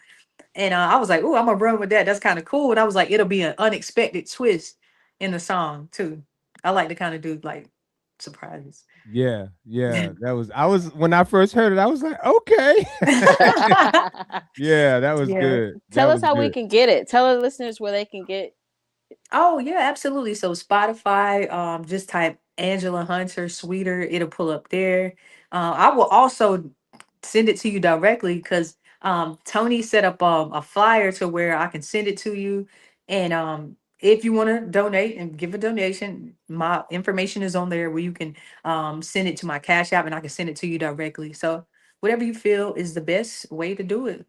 Speaker 5: And I was like, "Ooh, I'm gonna run with that. That's kind of cool." And I was like, "It'll be an unexpected twist in the song too." I like to kind of do like surprises.
Speaker 6: Yeah. I was when I first heard it, I was like, okay. Yeah, that was
Speaker 5: Yeah.
Speaker 6: good.
Speaker 7: Tell
Speaker 6: That
Speaker 7: us
Speaker 6: was
Speaker 7: how we
Speaker 6: good.
Speaker 7: can get it. Tell our listeners where they can get
Speaker 5: Oh yeah, absolutely. So Spotify, just type Angela Hunter Sweeter, it'll pull up there. I will also send it to you directly because Tony set up a flyer to where I can send it to you. And if you want to donate and give a donation, my information is on there where you can send it to my Cash App and I can send it to you directly. So whatever you feel is the best way to do it.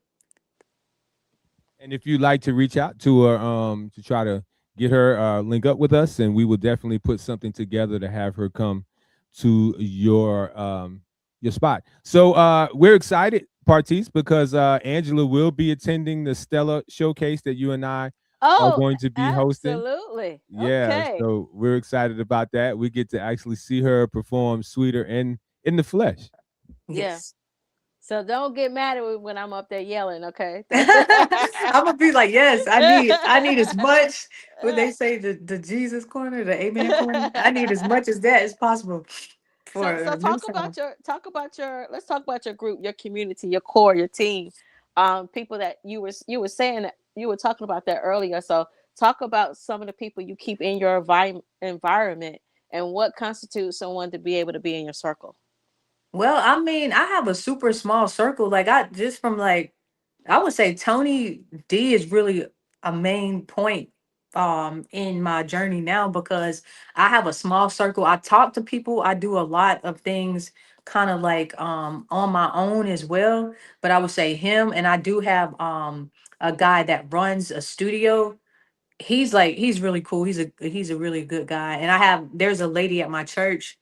Speaker 6: And if you'd like to reach out to her to try to get her link up with us, and we will definitely put something together to have her come to your spot. So we're excited, Partice, because Angela will be attending the Stella showcase that you and I are
Speaker 7: Oh,
Speaker 6: going to be hosting.
Speaker 7: absolutely.
Speaker 6: Yeah,
Speaker 7: Okay.
Speaker 6: so we're excited about that. We get to actually see her perform Sweeter in the flesh.
Speaker 7: Yeah.
Speaker 5: Yes.
Speaker 7: So don't get mad at me when I'm up there yelling, okay?
Speaker 5: I'm gonna be like, yes, I need as much. What they say, the Jesus corner, the Amen corner. I need as much as that as possible for
Speaker 7: So
Speaker 5: a new
Speaker 7: talk
Speaker 5: song.
Speaker 7: about your let's talk about your group, your community, your core, your team. People that you were saying that you were talking about that earlier. So talk about some of the people you keep in your environment and what constitutes someone to be able to be in your circle.
Speaker 5: Well, I mean, I have a super small circle. Like I just from like I would say Tony D is really a main point in my journey now because I have a small circle. I talk to people, I do a lot of things kind of like on my own as well. But I would say him and I do have a guy that runs a studio. He's really cool. He's a really good guy. And there's a lady at my church.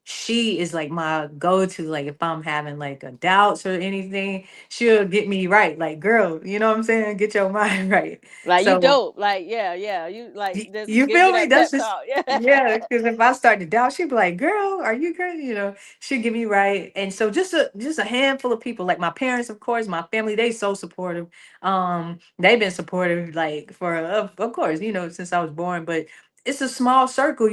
Speaker 5: She is like my go-to, like if I'm having like a doubts or anything, she'll get me right. Like, girl, you know what I'm saying? Get your mind right.
Speaker 7: Like you
Speaker 5: So
Speaker 7: dope. Like, yeah. You like just
Speaker 5: you
Speaker 7: give you
Speaker 5: feel me?
Speaker 7: that
Speaker 5: That's
Speaker 7: pep
Speaker 5: just
Speaker 7: talk. Yeah.
Speaker 5: yeah. Because if I start to doubt, she'd be like, "Girl, are you crazy?" She'd get me right. And so just a handful of people, like my parents, of course, my family, they so supportive. They've been supportive like for of course, since I was born. But it's a small circle,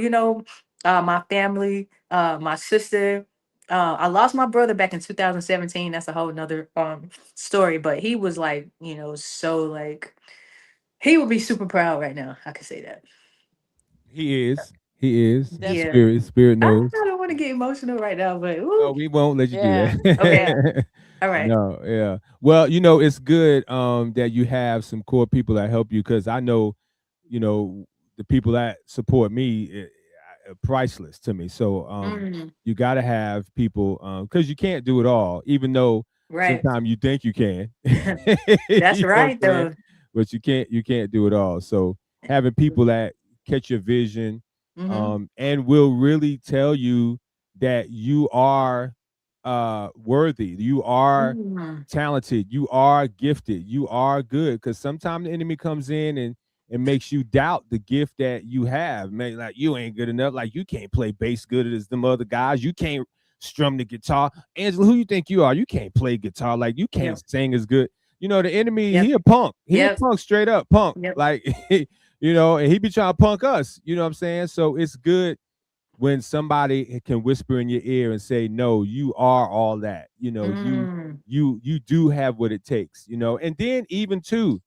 Speaker 5: My family, my sister. I lost my brother back in 2017. That's a whole nother story. But he was like, so like he would be super proud right now. I could say that.
Speaker 6: He is. He is.
Speaker 5: Yeah.
Speaker 6: Spirit
Speaker 5: I
Speaker 6: knows.
Speaker 5: don't want to get emotional right now, but
Speaker 6: No,
Speaker 5: ooh.
Speaker 6: we won't let you do
Speaker 7: Yeah. Yeah.
Speaker 6: that.
Speaker 5: All right.
Speaker 6: No, yeah. Well, it's good that you have some core people that help you because I know, you know, the people that support me are priceless to me. So
Speaker 5: Mm,
Speaker 6: you got to have people because you can't do it all, even though
Speaker 5: right.
Speaker 6: sometimes you think you can.
Speaker 5: That's
Speaker 6: You know what I'm
Speaker 5: right
Speaker 6: saying?
Speaker 5: though.
Speaker 6: But you can't do it all. So having people that catch your vision
Speaker 5: Mm-hmm.
Speaker 6: and will really tell you that you are worthy, you are
Speaker 5: Mm,
Speaker 6: talented, you are gifted, you are good. Because sometimes the enemy comes in and makes you doubt the gift that you have. Man, like you ain't good enough. Like you can't play bass good as them other guys. You can't strum the guitar. Angela, who you think you are? You can't play guitar. Like you can't
Speaker 5: yep.
Speaker 6: sing as good. The enemy,
Speaker 5: Yep.
Speaker 6: he a punk. He a
Speaker 5: Yep.
Speaker 6: punk, straight up punk.
Speaker 5: Yep.
Speaker 6: Like, and he be trying to punk us. You know what I'm saying? So it's good when somebody can whisper in your ear and say, no, you are all that. You
Speaker 5: Mm,
Speaker 6: you do have what it takes, and then even too,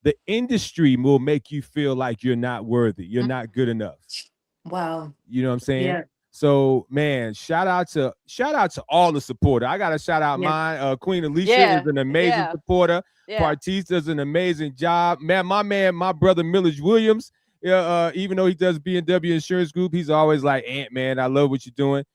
Speaker 6: the industry will make you feel like you're not worthy, you're
Speaker 5: mm.
Speaker 6: not good enough.
Speaker 5: Wow.
Speaker 6: You know what I'm saying?
Speaker 5: Yeah.
Speaker 6: So man, shout out to all the supporter. I gotta shout out
Speaker 5: Yep.
Speaker 6: mine. Queen Alicia is
Speaker 7: Yeah.
Speaker 6: an amazing
Speaker 7: Yeah.
Speaker 6: supporter.
Speaker 7: Yeah.
Speaker 6: Partice does an amazing job. My brother Millage Williams. Even though he does B&W Insurance Group, he's always like, Ant man, I love what you're doing.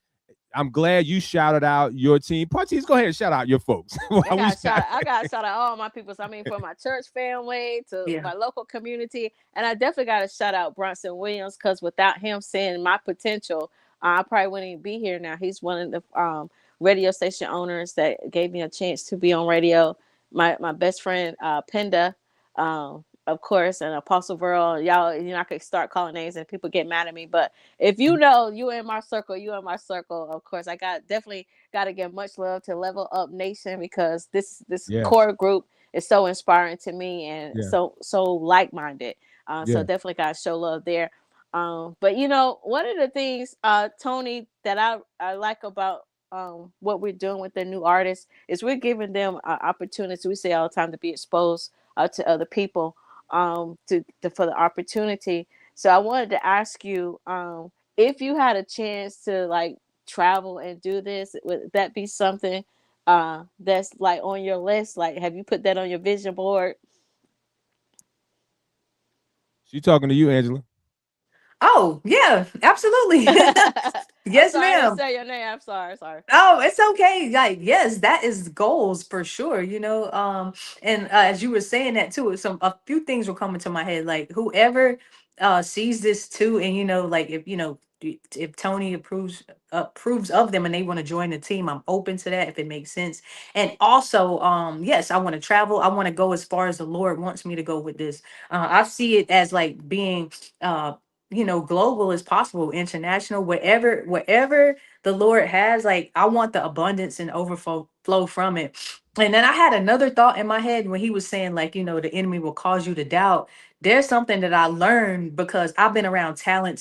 Speaker 6: I'm glad you shouted out your team. Partice, go ahead and shout out your folks.
Speaker 7: I
Speaker 6: While we
Speaker 7: got
Speaker 6: shout-
Speaker 7: shout. I got shout out all my people. So I mean, from my church family to
Speaker 5: Yeah.
Speaker 7: my local community, and I definitely got to shout out Bronson Williams because without him seeing my potential, I probably wouldn't even be here now. He's one of the radio station owners that gave me a chance to be on radio. My best friend Penda, of course, and Apostle Verl. Y'all, I could start calling names and people get mad at me, but if you know you in my circle, you in my circle. Of course, I definitely got to give much love to Level Up Nation because this
Speaker 6: Yes.
Speaker 7: core group is so inspiring to me and
Speaker 6: Yeah.
Speaker 7: so like minded. So
Speaker 6: Yeah.
Speaker 7: definitely got to show love there. But one of the things, Tony, that I like about what we're doing with the new artists is we're giving them opportunities. We say all the time to be exposed to other people, for the opportunity So I wanted to ask you, if you had a chance to like travel and do this, would that be something that's like on your list? Like, have you put that on your vision board?
Speaker 6: She talking to you, Angela.
Speaker 5: Oh, yeah, absolutely.
Speaker 7: I'm
Speaker 5: Yes,
Speaker 7: sorry, I didn't
Speaker 5: ma'am.
Speaker 7: say your name. I'm sorry, sorry.
Speaker 5: Oh, it's okay. Like, yes, that is goals for sure, and as you were saying that too, a few things were coming to my head. Like whoever sees this too, and like if Tony approves of them and they want to join the team, I'm open to that if it makes sense. And also, yes, I want to travel. I want to go as far as the Lord wants me to go with this. I see it as like being global as possible, international, wherever the Lord has. Like, I want the abundance and overflow flow from it. And then I had another thought in my head when he was saying, like, the enemy will cause you to doubt. There's something that I learned because I've been around talent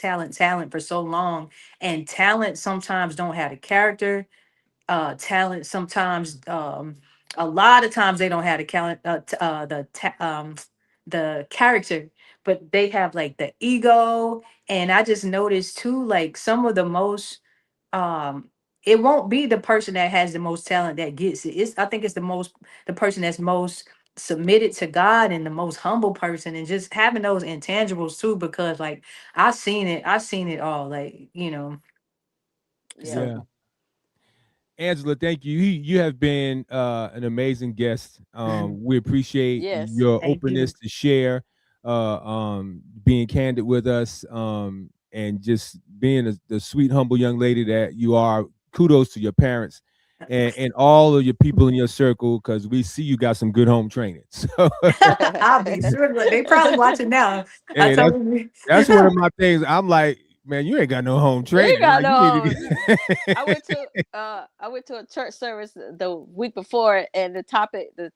Speaker 5: for so long, and talent sometimes don't have the character. Talent sometimes, a lot of times they don't have the talent, the character, but they have like the ego. And I just noticed too, like some of the most it won't be the person that has the most talent that gets it. I think it's the person that's most submitted to God and the most humble person, and just having those intangibles too, because like I seen it all, like,
Speaker 7: Yeah.
Speaker 6: Yeah.
Speaker 5: so
Speaker 6: Angela, thank you. You have been an amazing guest. We appreciate
Speaker 7: Yes.
Speaker 6: your
Speaker 5: thank
Speaker 6: openness
Speaker 5: you.
Speaker 6: to share, being candid with us, and just being the sweet, humble young lady that you are. Kudos to your parents and all of your people in your circle, because we see you got some good home training. So,
Speaker 5: I'll be sure. Look, they probably watching now. I
Speaker 6: hey,
Speaker 5: told you.
Speaker 6: that's one of my things. I'm like, man, you ain't got no home
Speaker 7: You ain't
Speaker 6: training.
Speaker 7: got
Speaker 6: Like, you need to
Speaker 7: no.
Speaker 6: get.
Speaker 7: I went to a church service the week before, and the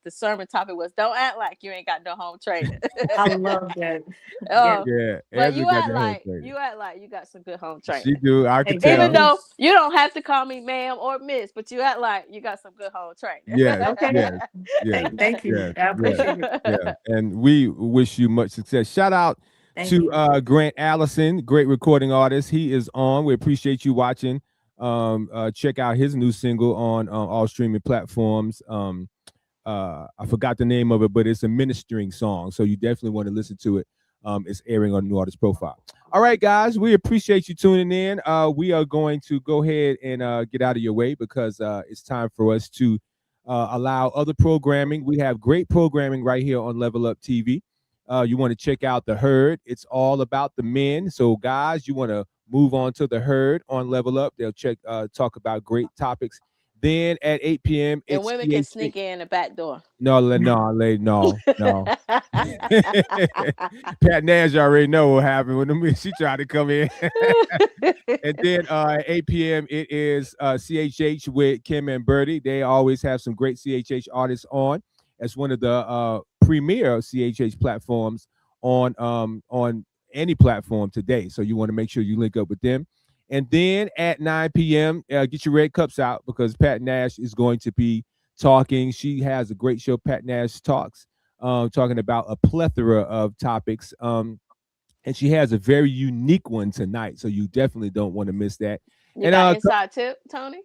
Speaker 7: sermon topic was "Don't act like you ain't got no home training."
Speaker 5: I love that. Yeah.
Speaker 7: uh,
Speaker 6: Yeah,
Speaker 7: but
Speaker 6: Angela got the home training.
Speaker 7: you act like you got some good home
Speaker 6: She
Speaker 7: training.
Speaker 6: do. I could
Speaker 5: Thank you.
Speaker 7: Even
Speaker 6: tell.
Speaker 7: though you don't have to call me ma'am or miss, but you act like you got some good home training.
Speaker 6: Yes,
Speaker 5: Okay.
Speaker 6: yes, yes,
Speaker 5: Thank you.
Speaker 6: yes,
Speaker 5: I
Speaker 6: yes,
Speaker 5: appreciate it.
Speaker 6: yes. And we wish you much success. Shout out
Speaker 5: Thank
Speaker 6: to
Speaker 5: you.
Speaker 6: Grant Allison, great recording artist. He is on. We appreciate you watching. Check out his new single on all streaming platforms. I forgot the name of it, but it's a ministering song, so you definitely want to listen to it. It's airing on New Artist Profile. All right, guys, we appreciate you tuning in. We are going to go ahead and get out of your way, because it's time for us to allow other programming. We have great programming right here on Level Up TV. You want to check out The Herd. It's all about the men. So, guys, you want to move on to The Herd on Level Up. They'll talk about great topics. Then at 8 p.m.,
Speaker 7: And
Speaker 6: it's
Speaker 7: women can
Speaker 6: CHH.
Speaker 7: sneak in the back door.
Speaker 6: No, no. Pat Nash already know what happened with them. She tried to come in. And then at 8 p.m. it is CHH with Kim and Birdie. They always have some great CHH artists on. As one of the premier CHH platforms on any platform today. So you want to make sure you link up with them. And then at 9 p.m., get your red cups out, because Pat Nash is going to be talking. She has a great show, Pat Nash Talks, talking about a plethora of topics. And she has a very unique one tonight, so you definitely don't want to miss that.
Speaker 7: You
Speaker 6: And
Speaker 7: got inside tip, Tony?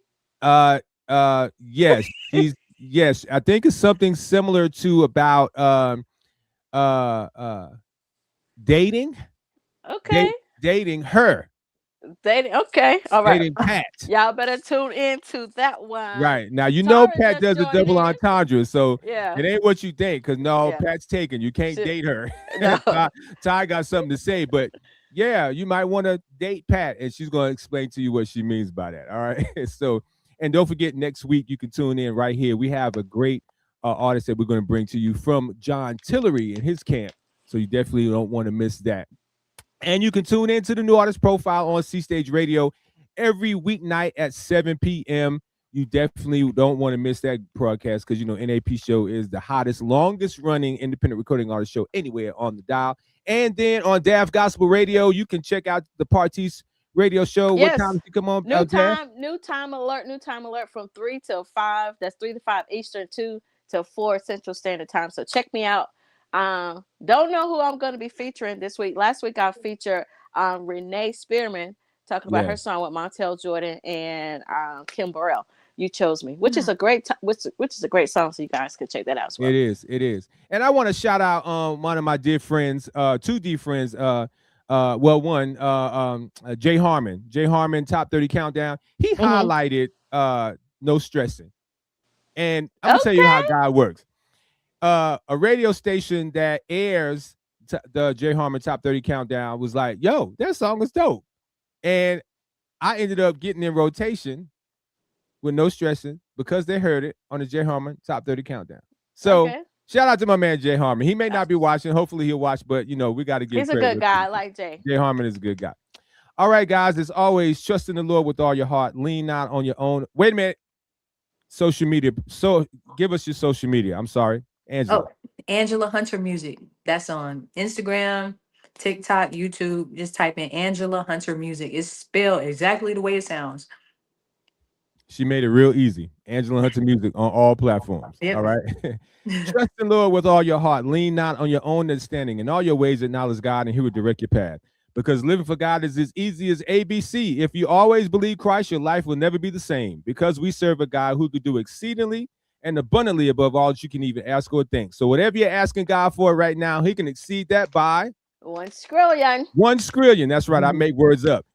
Speaker 6: yes, I think it's something similar to about dating.
Speaker 7: Okay.
Speaker 6: Dating her.
Speaker 7: Dating. Okay. All right.
Speaker 6: Dating Pat.
Speaker 7: Y'all better tune in to that one.
Speaker 6: Right. Now,
Speaker 7: Tara
Speaker 6: Pat
Speaker 7: just
Speaker 6: does a
Speaker 7: joined
Speaker 6: double
Speaker 7: in.
Speaker 6: entendre, so
Speaker 7: Yeah.
Speaker 6: it ain't what you think, because no,
Speaker 7: Yeah.
Speaker 6: Pat's taken. You can't
Speaker 7: Shit.
Speaker 6: date her.
Speaker 7: No.
Speaker 6: Ty got something to say, but yeah, you might want to date Pat, and she's going to explain to you what she means by that. All right. So, and don't forget, next week you can tune in right here. We have a great artist that we're going to bring to you from John Tillery and his camp. So you definitely don't want to miss that. And you can tune in to the New Artist Profile on C Stage Radio every weeknight at 7 p.m. You definitely don't want to miss that broadcast, because, NAP show is the hottest, longest running independent recording artist show anywhere on the dial. And then on DAF Gospel Radio, you can check out the Partice radio show.
Speaker 7: Yes.
Speaker 6: What time does it come on?
Speaker 7: New time alert from 3 till 5. That's 3 to 5 Eastern, 2 till 4 Central Standard Time. So check me out Don't know who I'm going to be featuring this week. Last week I featured Rene Spearman talking about her song with Montel Jordan and Kim Burrell. You Chose Me, which is a great which is a great song, so you guys can check that out as well.
Speaker 6: It is. And I want to shout out one of my dear friends, two dear friends. One, Jay Harmon, Top 30 Countdown. He highlighted No Stressing. And I'm gonna tell you how God works. A radio station that airs the Jay Harmon Top 30 Countdown was like, yo, that song is dope. And I ended up getting in rotation with No Stressing because they heard it on the Jay Harmon Top 30 Countdown. So shout out to my man Jay Harmon. He may not be watching. Hopefully he'll watch, but you know, we got to give
Speaker 7: He's a good guy. I like Jay.
Speaker 6: Jay Harmon is a good guy. All right, guys, as always, trust in the Lord with all your heart. Lean not on your own. Wait a minute. Social media. So give us your social media. I'm sorry. Angela.
Speaker 5: Oh, Angela Hunter Music. That's on Instagram, TikTok, YouTube. Just type in Angela Hunter Music. It's spelled exactly the way it sounds.
Speaker 6: She made it real easy. Angela Hunter Music on all platforms.
Speaker 5: Yep.
Speaker 6: All right. Trust in the Lord with all your heart. Lean not on your own understanding. In all your ways, acknowledge God, and He will direct your path. Because living for God is as easy as ABC. If you always believe Christ, your life will never be the same. Because we serve a God who could do exceedingly and abundantly above all that you can even ask or think. So whatever you're asking God for right now, He can exceed that by
Speaker 7: 1 skrillion.
Speaker 6: 1 skrillion. That's right. I make words up.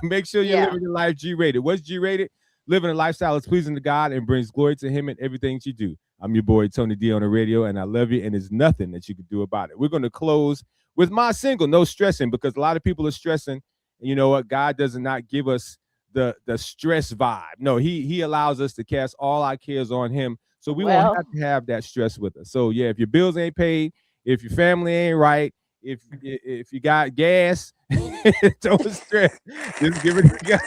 Speaker 6: Make sure you're living your life G-rated. What's G-rated? Living a lifestyle is pleasing to God and brings glory to Him in everything that you do. I'm your boy, Tony D on the radio, and I love you, and there's nothing that you can do about it. We're going to close with my single, No Stressing, because a lot of people are stressing. And you know what? God does not give us the stress vibe. No, He allows us to cast all our cares on Him, so we won't have to have that stress with us. So, yeah, if your bills ain't paid, if your family ain't right, if you got gas, don't stress. Just give it to God.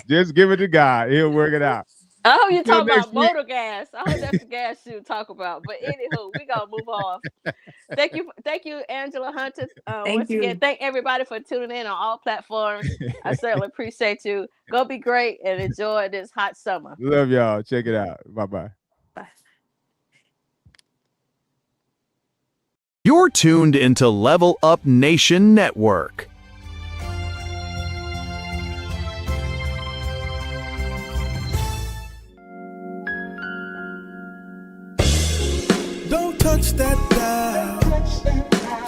Speaker 6: Just give it to God. He'll work it out.
Speaker 7: I hope you talk about motor gas. I hope that's the gas you talk about. But anywho, we gonna move on. Thank you, Angela Hunter. Once again, thank everybody for tuning in on all platforms. I certainly appreciate you. Go be great and enjoy this hot summer.
Speaker 6: Love y'all. Check it out. Bye-bye.
Speaker 5: Bye.
Speaker 1: You're tuned into Level Up Nation Network.
Speaker 2: Don't touch that dial.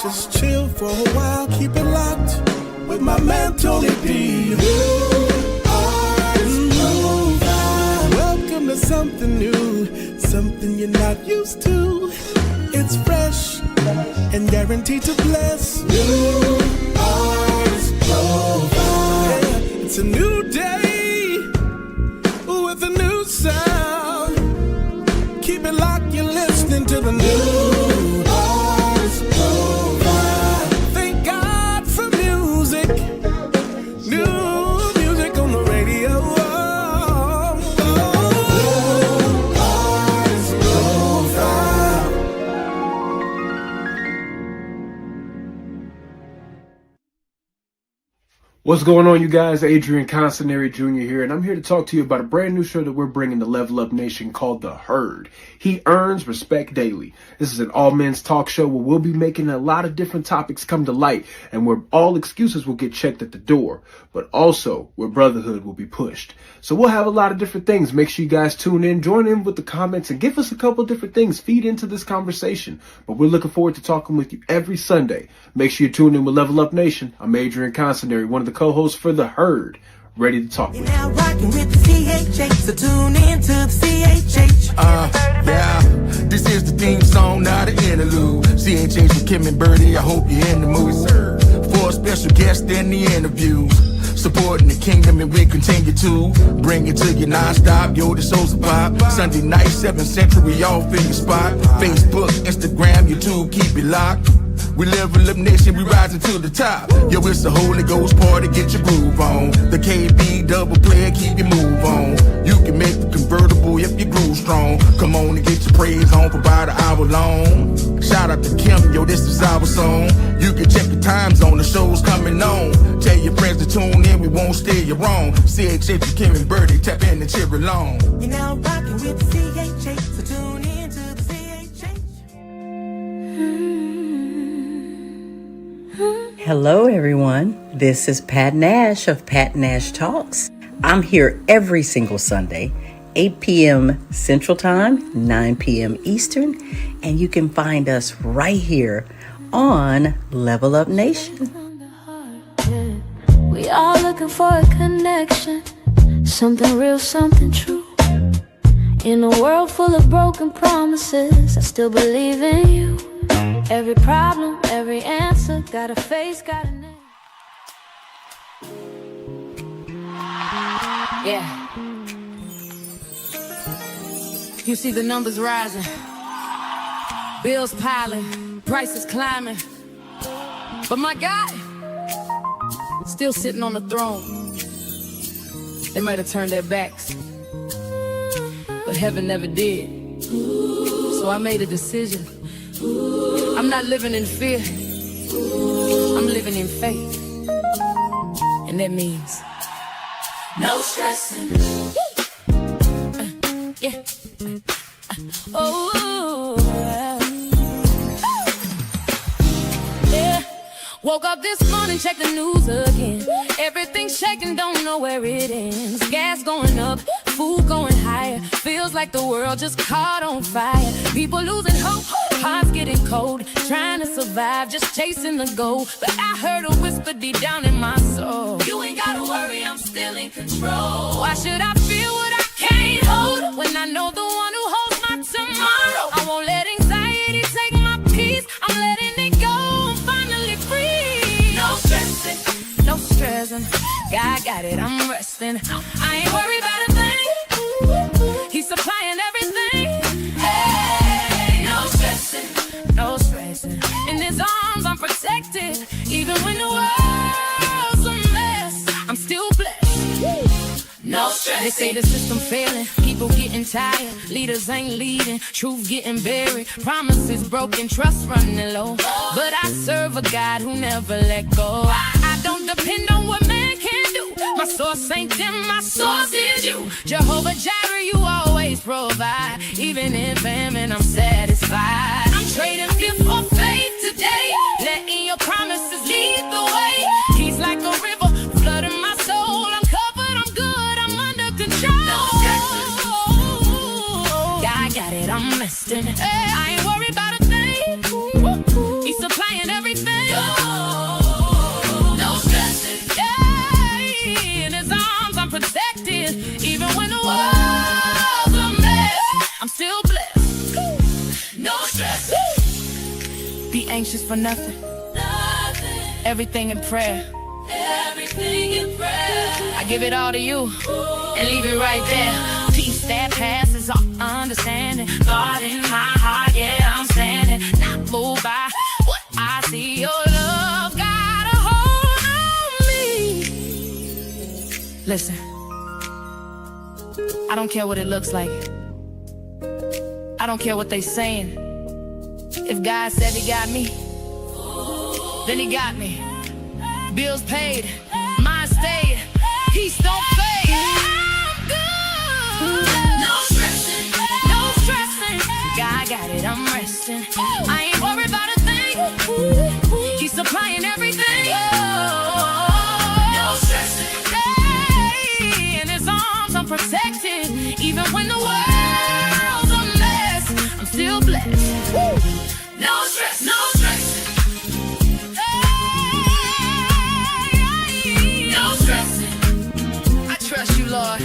Speaker 2: Just chill for a while. Keep it locked with my man Tony D. Welcome to something new, something you're not used to. It's fresh and guaranteed to bless. New Artist Profile. Yeah, it's a new day with a new sound. Keep it locked, you're listening to the New Artist Profile. Thank God for music. New music on the radio. New Artist Profile.
Speaker 10: What's going on, you guys? Adrian Constanary Jr. here, and I'm here to talk to you about a brand new show that we're bringing to Level Up Nation called The Herd. He earns respect daily. This is an all-men's talk show where we'll be making a lot of different topics come to light, and where all excuses will get checked at the door, but also where brotherhood will be pushed. So we'll have a lot of different things. Make sure you guys tune in, join in with the comments, and give us a couple different things. Feed into this conversation. But we're looking forward to talking with you every Sunday. Make sure you tune in with Level Up Nation. I'm Adrian Constanary, one of the co-hosts for The Herd, ready to talk with you.
Speaker 9: You're now rocking with the CHH, so tune in to the CHH.
Speaker 11: Yeah, this is the theme song, not an interlude. CHH with Kim and Birdie, I hope you're in the mood. For a special guest in the interview. Supporting the kingdom and we continue to bring it to you non-stop. Yo, the show's a pop. Sunday night, 7th Century, we all finger spot. Facebook, Instagram, YouTube, keep it locked. We Level Up Nation, we rising to the top. Yo, it's the Holy Ghost party, get your groove on. The KB double player, keep your move on. You can make the convertible if you groove strong. Come on and get your praise on for about an hour long. Shout out to Kim, yo, this is our song. You can check the times on the show's coming on. Tell your friends to tune in, we won't steer you wrong. CHH with Kim and Birdie, tap in and cheer along.
Speaker 9: You're now rocking with the CHH, so tune in to the CHH.
Speaker 12: Hello, everyone. This is Pat Nash of Pat Nash Talks. I'm here every single Sunday, 8 p.m. Central Time, 9 p.m. Eastern, and you can find us right here on Level Up Nation.
Speaker 9: We all looking for a connection, something real, something true. In a world full of broken promises, I still believe in you. Every problem, every answer, got a face, got a name.
Speaker 13: Yeah. You see the numbers rising, bills piling, prices climbing, but my God, still sitting on the throne. They might have turned their backs, but heaven never did. So I made a decision. I'm not living in fear, I'm living in faith. And that means no stressing. Yeah. Oh, yeah. Woke up this morning, checked the news again. Everything's shaking, don't know where it ends. Gas going up, food going higher. Feels like the world just caught on fire. People losing hope, hearts getting cold. Trying to survive, just chasing the goal. But I heard a whisper deep down in my soul. You ain't gotta worry, I'm still in control. Why should I feel what I can't hold when I know the one who holds my tomorrow? I won't let anxiety take my peace. I'm letting it go, I'm finally free. No stressing, no stressing. God got it, I'm resting. I ain't worried about a thing. He's supplying everything. Hey, no stressing, no stressing. In his arms I'm protected. Even when the world's a mess, I'm still blessed. No stress. They say the system failing, people getting tired, leaders ain't leading, truth getting buried, promises broken, trust running low. But I serve a God who never let go. I don't depend on what man can do. My source ain't them, my source is you. Jehovah Jireh, you always provide. Even in famine, I'm satisfied. I'm trading fear for faith today, letting your promises lead the way. He's like a river, flooding my soul. I'm covered, I'm good, I'm under control. No God got it, I'm resting. Hey, I ain't worried about a thing. He's supplying everything. No stressing. Yeah, in his arms I'm protected. Even when the world's a mess, I'm still blessed. No stress. Be anxious for nothing. Everything in prayer. Everything in prayer. I give it all to you and leave it right there. Peace that passes all understanding. God in my heart, yeah, I'm standing. Not moved by what I see. Your love got a hold on me. Listen, I don't care what it looks like. I don't care what they saying. If God said he got me, then he got me. Bills paid, mind stayed, peace don't fade. I'm good. No stressing, no stressing. God got it, I'm resting. I ain't worried about a thing. He's supplying everything. No stressing. Hey, in his arms I'm protected. Even when the world's a mess, I'm still blessed. No stress, no stress. No stressing. I trust you, Lord.